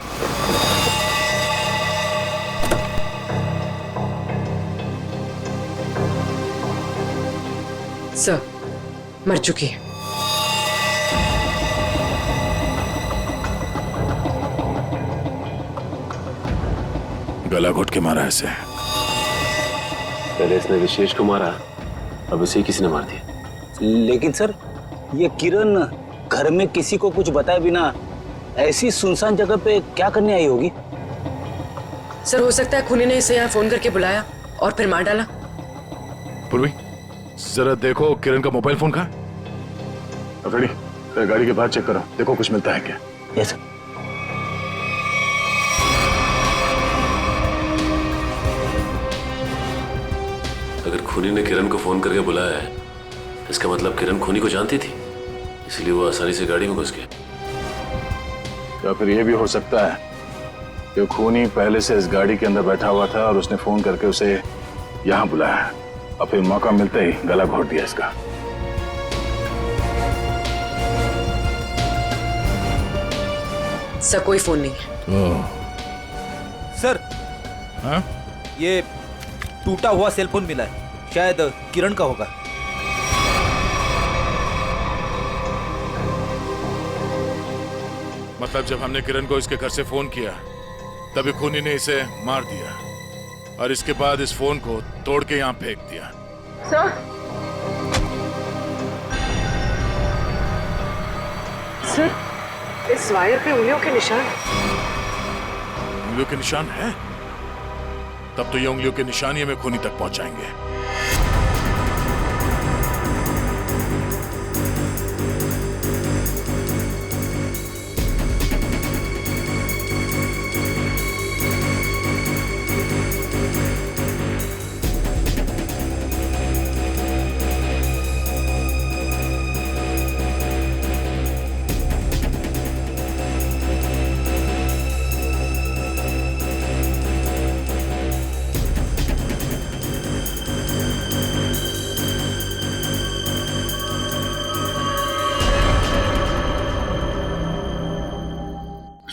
सर मर चुकी है। गला घोट के मारा ऐसे। पहले इसने विशेष को मारा, अब इसे किसी ने मार दिया। लेकिन सर ये किरण घर में किसी को कुछ बताए बिना ऐसी सुनसान जगह पे क्या करने आई होगी? सर हो सकता है खूनी ने इसे यहाँ फोन करके बुलाया और फिर मार डाला। पूर्वी जरा देखो किरण का मोबाइल फोन कहाँ? अफरीदी गाड़ी के बाहर चेक करो, देखो कुछ मिलता है क्या। Yes sir. अगर खूनी ने किरण को फोन करके बुलाया है, इसका मतलब किरण खूनी को जानती थी, इसलिए वो आसानी से गाड़ी में घुस गया। या फिर यह भी हो सकता है कि खूनी पहले से इस गाड़ी के अंदर बैठा हुआ था और उसने फोन करके उसे यहाँ बुलाया और फिर मौका मिलते ही गला घोट दिया इसका। सर कोई फोन नहीं है। सर हाँ? ये टूटा हुआ सेल फोन मिला है, शायद किरण का होगा। मतलब जब हमने किरण को इसके घर से फोन किया तभी खूनी ने इसे मार दिया और इसके बाद इस फोन को तोड़ के यहाँ फेंक दिया। सर सर इस वायर पे उंगलियों के निशान। उंगलियों के निशान है? तब तो ये उंगलियों के निशान ही हमें खूनी तक पहुंचाएंगे।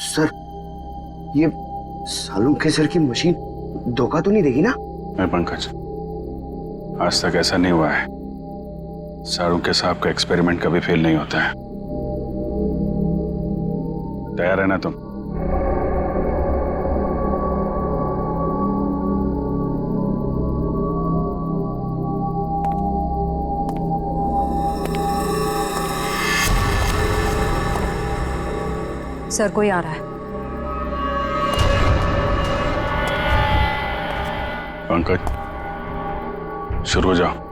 सर ये सालों के सर की मशीन धोखा तो नहीं देगी ना? मैं पंकज, आज तक ऐसा नहीं हुआ है। सारू के साहब का एक्सपेरिमेंट कभी फेल नहीं होता है। तैयार है ना तुम? सर कोई आ रहा है। पंकज, शुरू हो जाओ।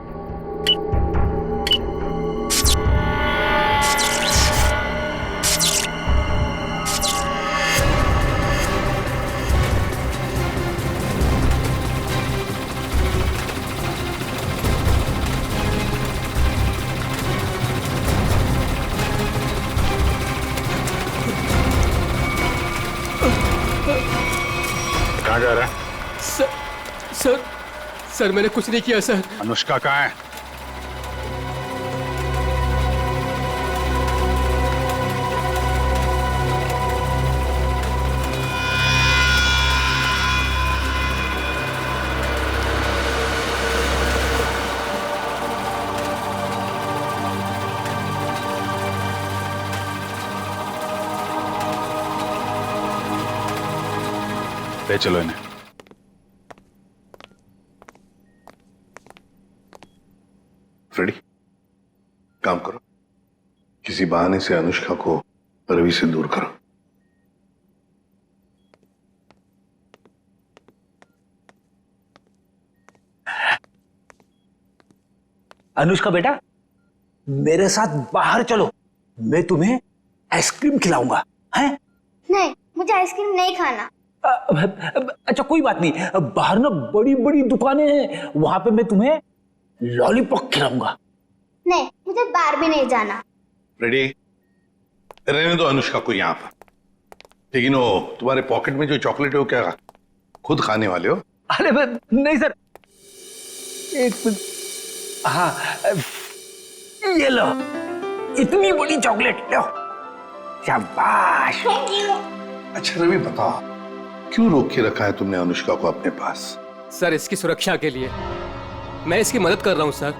कहाँ जा रहा है? सर मैंने कुछ नहीं किया सर। अनुष्का कहाँ है? ले चलो इन्हें। फ्रेडी, काम करो, किसी बहाने से अनुष्का को रवि से दूर करो। अनुष्का बेटा, मेरे साथ बाहर चलो, मैं तुम्हें आइसक्रीम खिलाऊंगा। हैं? नहीं, मुझे आइसक्रीम नहीं खाना। अच्छा कोई बात नहीं, बाहर ना बड़ी बड़ी दुकानें हैं, वहां पे मैं तुम्हें लॉलीपॉप खिलाऊंगा। नहीं, मुझे बाहर भी नहीं जाना। रेडी, रहने दो अनुष्का को यहाँ पर। लेकिन वो तुम्हारे पॉकेट में जो चॉकलेट है वो क्या खुद खाने वाले हो? अरे नहीं सर, एक मिनट। हाँ, ये लो, इतनी बड़ी चॉकलेट लो। शाबाश। अच्छा रवि, बताओ क्यों रोक के रखा है तुमने अनुष्का को अपने पास? सर इसकी सुरक्षा के लिए। मैं इसकी मदद कर रहा हूँ सर,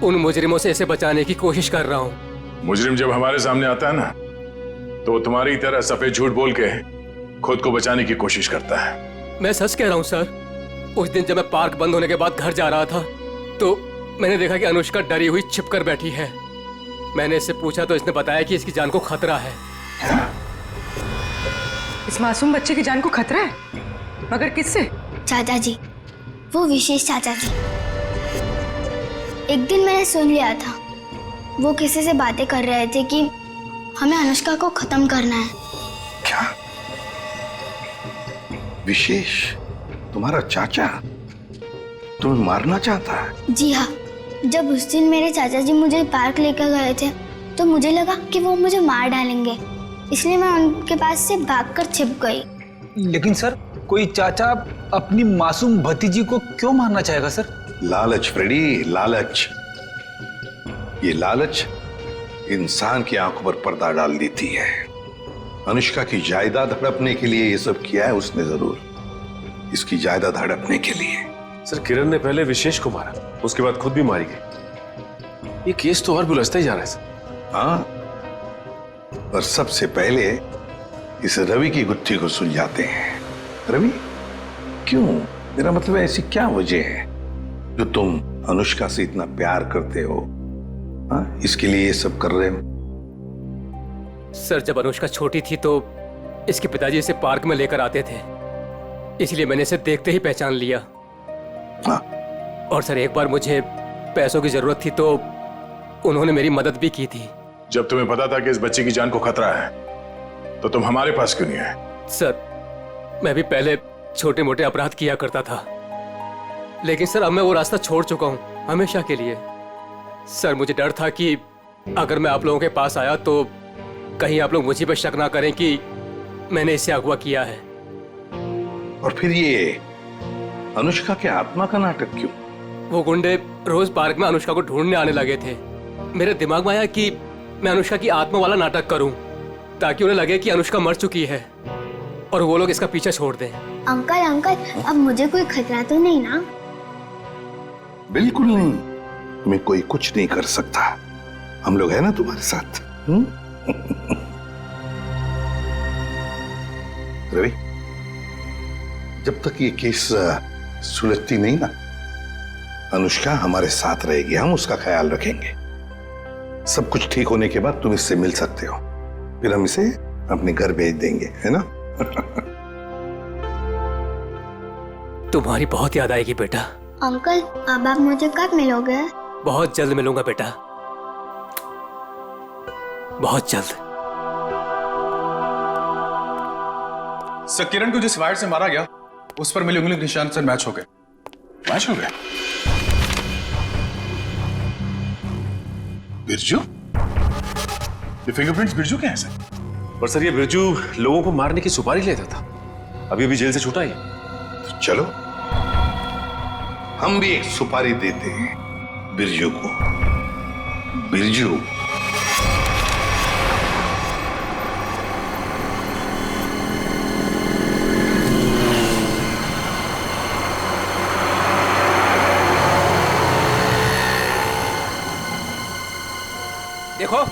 उन मुजरिमों से इसे बचाने की कोशिश कर रहा हूँ। मुजरिम जब हमारे सामने आता है ना, तो वो तुम्हारी तरह सफेद झूठ बोल के खुद को बचाने की कोशिश करता है। मैं सच कह रहा हूँ सर। उस दिन जब मैं पार्क बंद होने के बाद घर जा रहा था, तो मैंने देखा कि अनुष्का डरी हुई छिपकर बैठी है। मैंने इससे पूछा तो इसने बताया कि इसकी जान को खतरा है। इस मासूम बच्चे की जान को खतरा है? मगर किससे? चाचा जी, वो विशेष चाचा जी। एक दिन मैंने सुन लिया था, वो किसी से बातें कर रहे थे कि हमें अनुष्का को खत्म करना है। क्या? विशेष तुम्हारा चाचा तुम्हें मारना चाहता है? जी हाँ, जब उस दिन मेरे चाचा जी मुझे पार्क लेकर गए थे तो मुझे लगा कि वो मुझे मार डालेंगे, इसलिए मैं उनके पास से भागकर छिप गई। लेकिन सर, कोई चाचा अपनी मासूम भतीजी को क्यों मारना चाहेगा सर? लालच फ्रेडी, लालच। ये लालच इंसान की आंखों पर पर्दा डाल देती है। अनुष्का की जायदाद हड़पने के लिए ये सब किया है उसने जरूर, इसकी जायदाद हड़पने के लिए। सर किरण ने पहले विशेष को मारा, उसके बाद खुद भी मारी गई। ये केस तो और भी उलझता ही जा रहा है सर। हाँ, और सबसे पहले इस रवि की गुत्थी को सुलझाते हैं। रवि, क्यों? मेरा मतलब है, ऐसी क्या वजह है जो तुम अनुष्का से इतना प्यार करते हो? हाँ, इसके लिए ये सब कर रहे हो? सर जब अनुष्का छोटी थी तो इसके पिताजी इसे पार्क में लेकर आते थे, इसलिए मैंने इसे देखते ही पहचान लिया। हाँ। और सर एक बार मुझे पैसों की जरूरत थी तो उन्होंने मेरी मदद भी की थी। जब तुम्हें पता था कि इस बच्चे की जान को खतरा है, तो तुम हमारे पास क्यों नहीं आए? सर मैं भी पहले छोटे मोटे अपराध किया करता था, लेकिन सर अब मैं वो रास्ता छोड़ चुका हूँ हमेशा के लिए। सर मुझे डर था कि अगर मैं आप लोगों के पास आया तो कहीं आप लोग मुझे पर शक ना करें कि मैंने इसे अगवा किया है। और फिर ये अनुष्का के आत्मा का नाटक क्यों? वो गुंडे रोज पार्क में अनुष्का को ढूंढने आने लगे थे। मेरे दिमाग में आया कि मैं अनुष्का की आत्मा वाला नाटक करूं, ताकि उन्हें लगे कि अनुष्का मर चुकी है और वो लोग इसका पीछा छोड़ दें। अंकल अंकल, अब मुझे कोई खतरा तो नहीं ना? बिल्कुल नहीं, तुम्हें कोई कुछ नहीं कर सकता। हम लोग हैं ना तुम्हारे साथ। रवि, जब तक ये केस सुलझती नहीं ना, अनुष्का हमारे साथ रहेगी, हम उसका ख्याल रखेंगे। सब कुछ ठीक होने के बाद तुम इससे मिल सकते हो, फिर हम इसे अपने घर भेज देंगे, है ना? तुम्हारी बहुत याद आएगी बेटा। अंकल अब आप मुझे कब मिलोगे? बहुत जल्द मिलूंगा बेटा, बहुत जल्द। सर किरण को जिस वायर से मारा गया उस पर मिले उंगली के निशान से मैच हो गए। मैच हो गए? बिरजू? ये फिंगरप्रिंट्स बिरजू के हैं सर? पर सर ये बिरजू लोगों को मारने की सुपारी लेता था, अभी अभी जेल से छूटा ही। चलो हम भी एक सुपारी देते हैं बिरजू को। बिरजू, देखो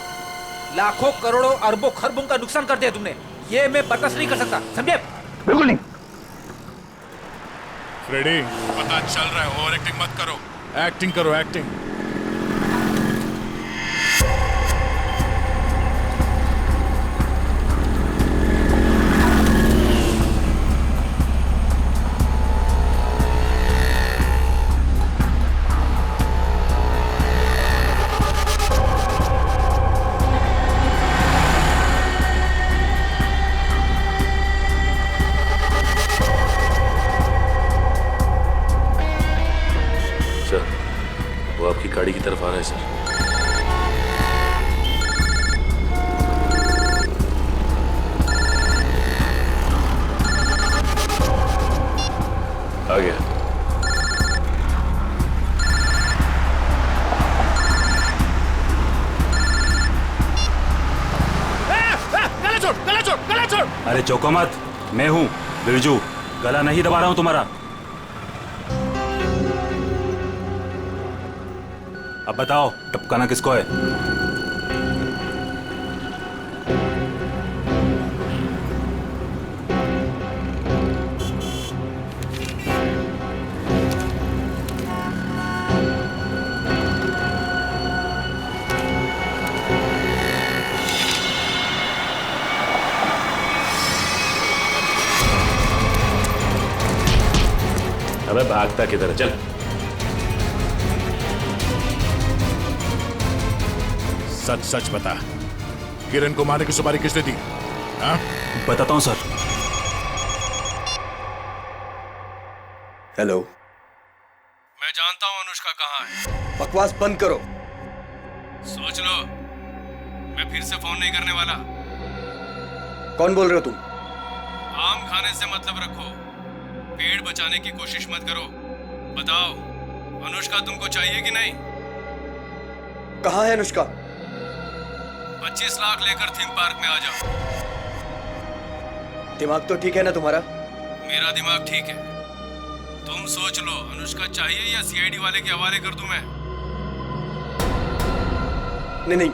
लाखों करोड़ों अरबों खरबों का नुकसान कर दिया तुमने, ये मैं बर्दाश्त नहीं कर सकता, समझे? बिल्कुल नहीं। फ्रेडी, पता चल रहा है, ओवर एक्टिंग मत करो, एक्टिंग करो, एक्टिंग। गाड़ी की तरफ आ रहा है सर। आ गया। गला छोड़, गला छोड़, गला छोड़। अरे चौको मत, मैं हूं बिरजू, गला नहीं दबा रहा हूं तुम्हारा। अब बताओ टपकाना किसको है? अबे भागता किधर, चल। सच सच बता, किरण को मारने की सुपारी किसने दी? हाँ? बताता हूं सर। हेलो। मैं जानता हूं अनुष्का कहाँ है। बकवास बंद करो। सोच लो, मैं फिर से फोन नहीं करने वाला। कौन बोल रहे हो तुम? आम खाने से मतलब रखो, पेड़ बचाने की कोशिश मत करो। बताओ, अनुष्का तुमको चाहिए कि नहीं? कहाँ है अनुष्का? 25 लाख लेकर थीम पार्क में आ जाओ। दिमाग तो ठीक है ना तुम्हारा? मेरा दिमाग ठीक है। तुम सोच लो, अनुष्का चाहिए या सीआईडी वाले के हवाले कर दूं मैं? नहीं नहीं,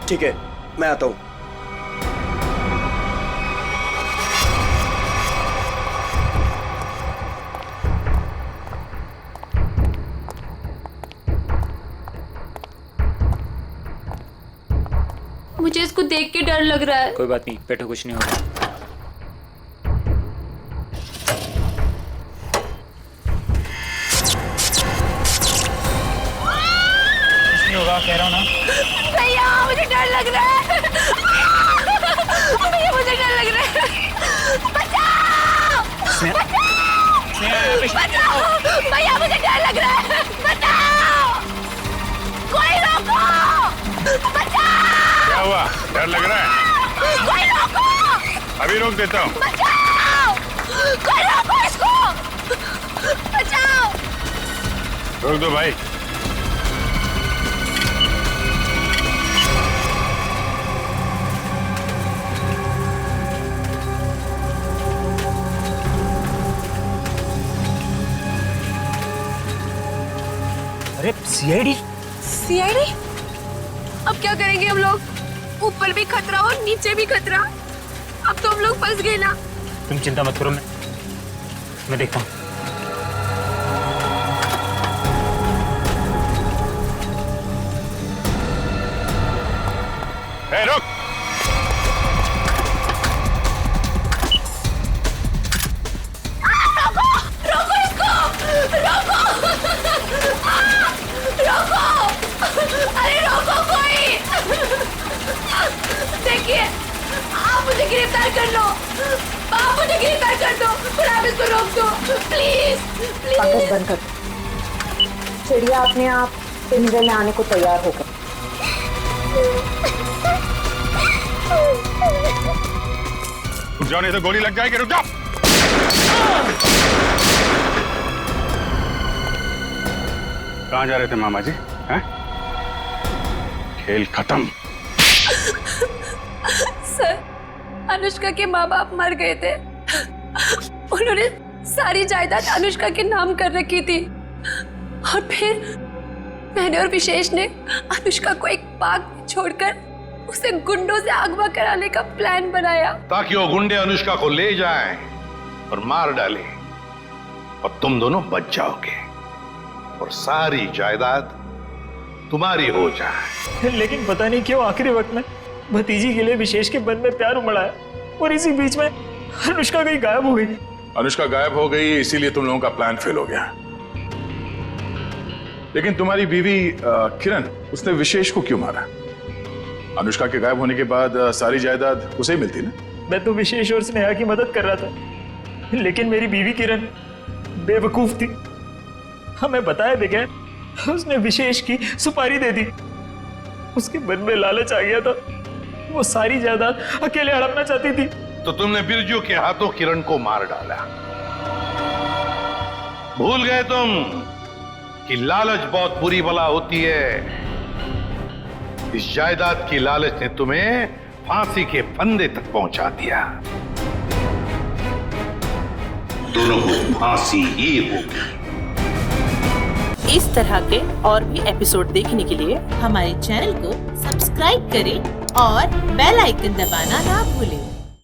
ठीक है, मैं आता हूं। मुझे इसको देख के डर लग रहा है। कोई बात नहीं, बैठो, कुछ नहीं होगा। कुछ नहीं होगा, कह रहा हूँ ना। भैया मुझे डर लग रहा है। भैया मुझे डर लग रहा है। बचाओ! बचाओ! भैया मुझे डर लग रहा है। बचाओ! कोई रोको! बचाओ! क्या हुआ? डर लग रहा है? कोई रोको! अभी रोक देता हूँ। बचाओ! कोई रोको इसको! बचाओ! रोक दो भाई। अरे सीआईडी? सीआईडी? अब क्या करेंगे हम लोग? ऊपर भी खतरा और नीचे भी खतरा। अब तो हम लोग फंस गए ना। तुम चिंता मत करो, मैं देखता हूँ। रुक! रोको! कर लो। आप मुझे गिरफ्तार कर दो, पर आप इसको रोक दो प्लीज पंकज प्लीज। बंद कर। चिड़िया अपने आप पिंजरे में आने को तैयार हो गई। रुक जाओ नहीं तो गोली लग जाएगी। रुक जाओ। कहाँ जा रहे थे मामा जी? हैं? खेल खत्म। सर, अनुष्का के माँ बाप मर गए थे। उन्होंने सारी जायदाद अनुष्का के नाम कर रखी थी और फिर मैंने और विशेष ने अनुष्का को एक पार्क में छोड़कर उसे गुंडों से अगवा कराने का प्लान बनाया ताकि वो गुंडे अनुष्का को ले जाएं और मार डालें और तुम दोनों बच जाओगे और सारी जायदाद तुम्हारी हो जाए। लेकिन पता नहीं क्यों आखिरी वक्त में भतीजी के लिए विशेष के मन में प्यार उमड़ा है और इसी बीच में अनुष्का कहीं गायब हो गई। अनुष्का गायब हो गई इसीलिए तुम लोगों का प्लान फेल हो गया। लेकिन तुम्हारी बीवी किरण, उसने विशेष को क्यों मारा? अनुष्का के गायब होने के बाद सारी जायदाद उसे ही मिलती ना। मैं तो विशेष और स्नेहा की मदद कर रहा था, लेकिन मेरी बीवी किरण बेवकूफ थी। हमें बताया बगैर उसने विशेष की सुपारी दे दी। उसके मन में लालच आ गया था, वो सारी जायदाद अकेले हड़पना चाहती थी। तो तुमने बिरजू के हाथों किरण को मार डाला। भूल गए तुम कि लालच बहुत बुरी बला होती है। इस जायदाद की लालच ने तुम्हें फांसी के फंदे तक पहुंचा दिया। दोनों को फांसी ही होगी। इस तरह के और भी एपिसोड देखने के लिए हमारे चैनल को सब्सक्राइब करें और बेल आइकन दबाना ना भूलें।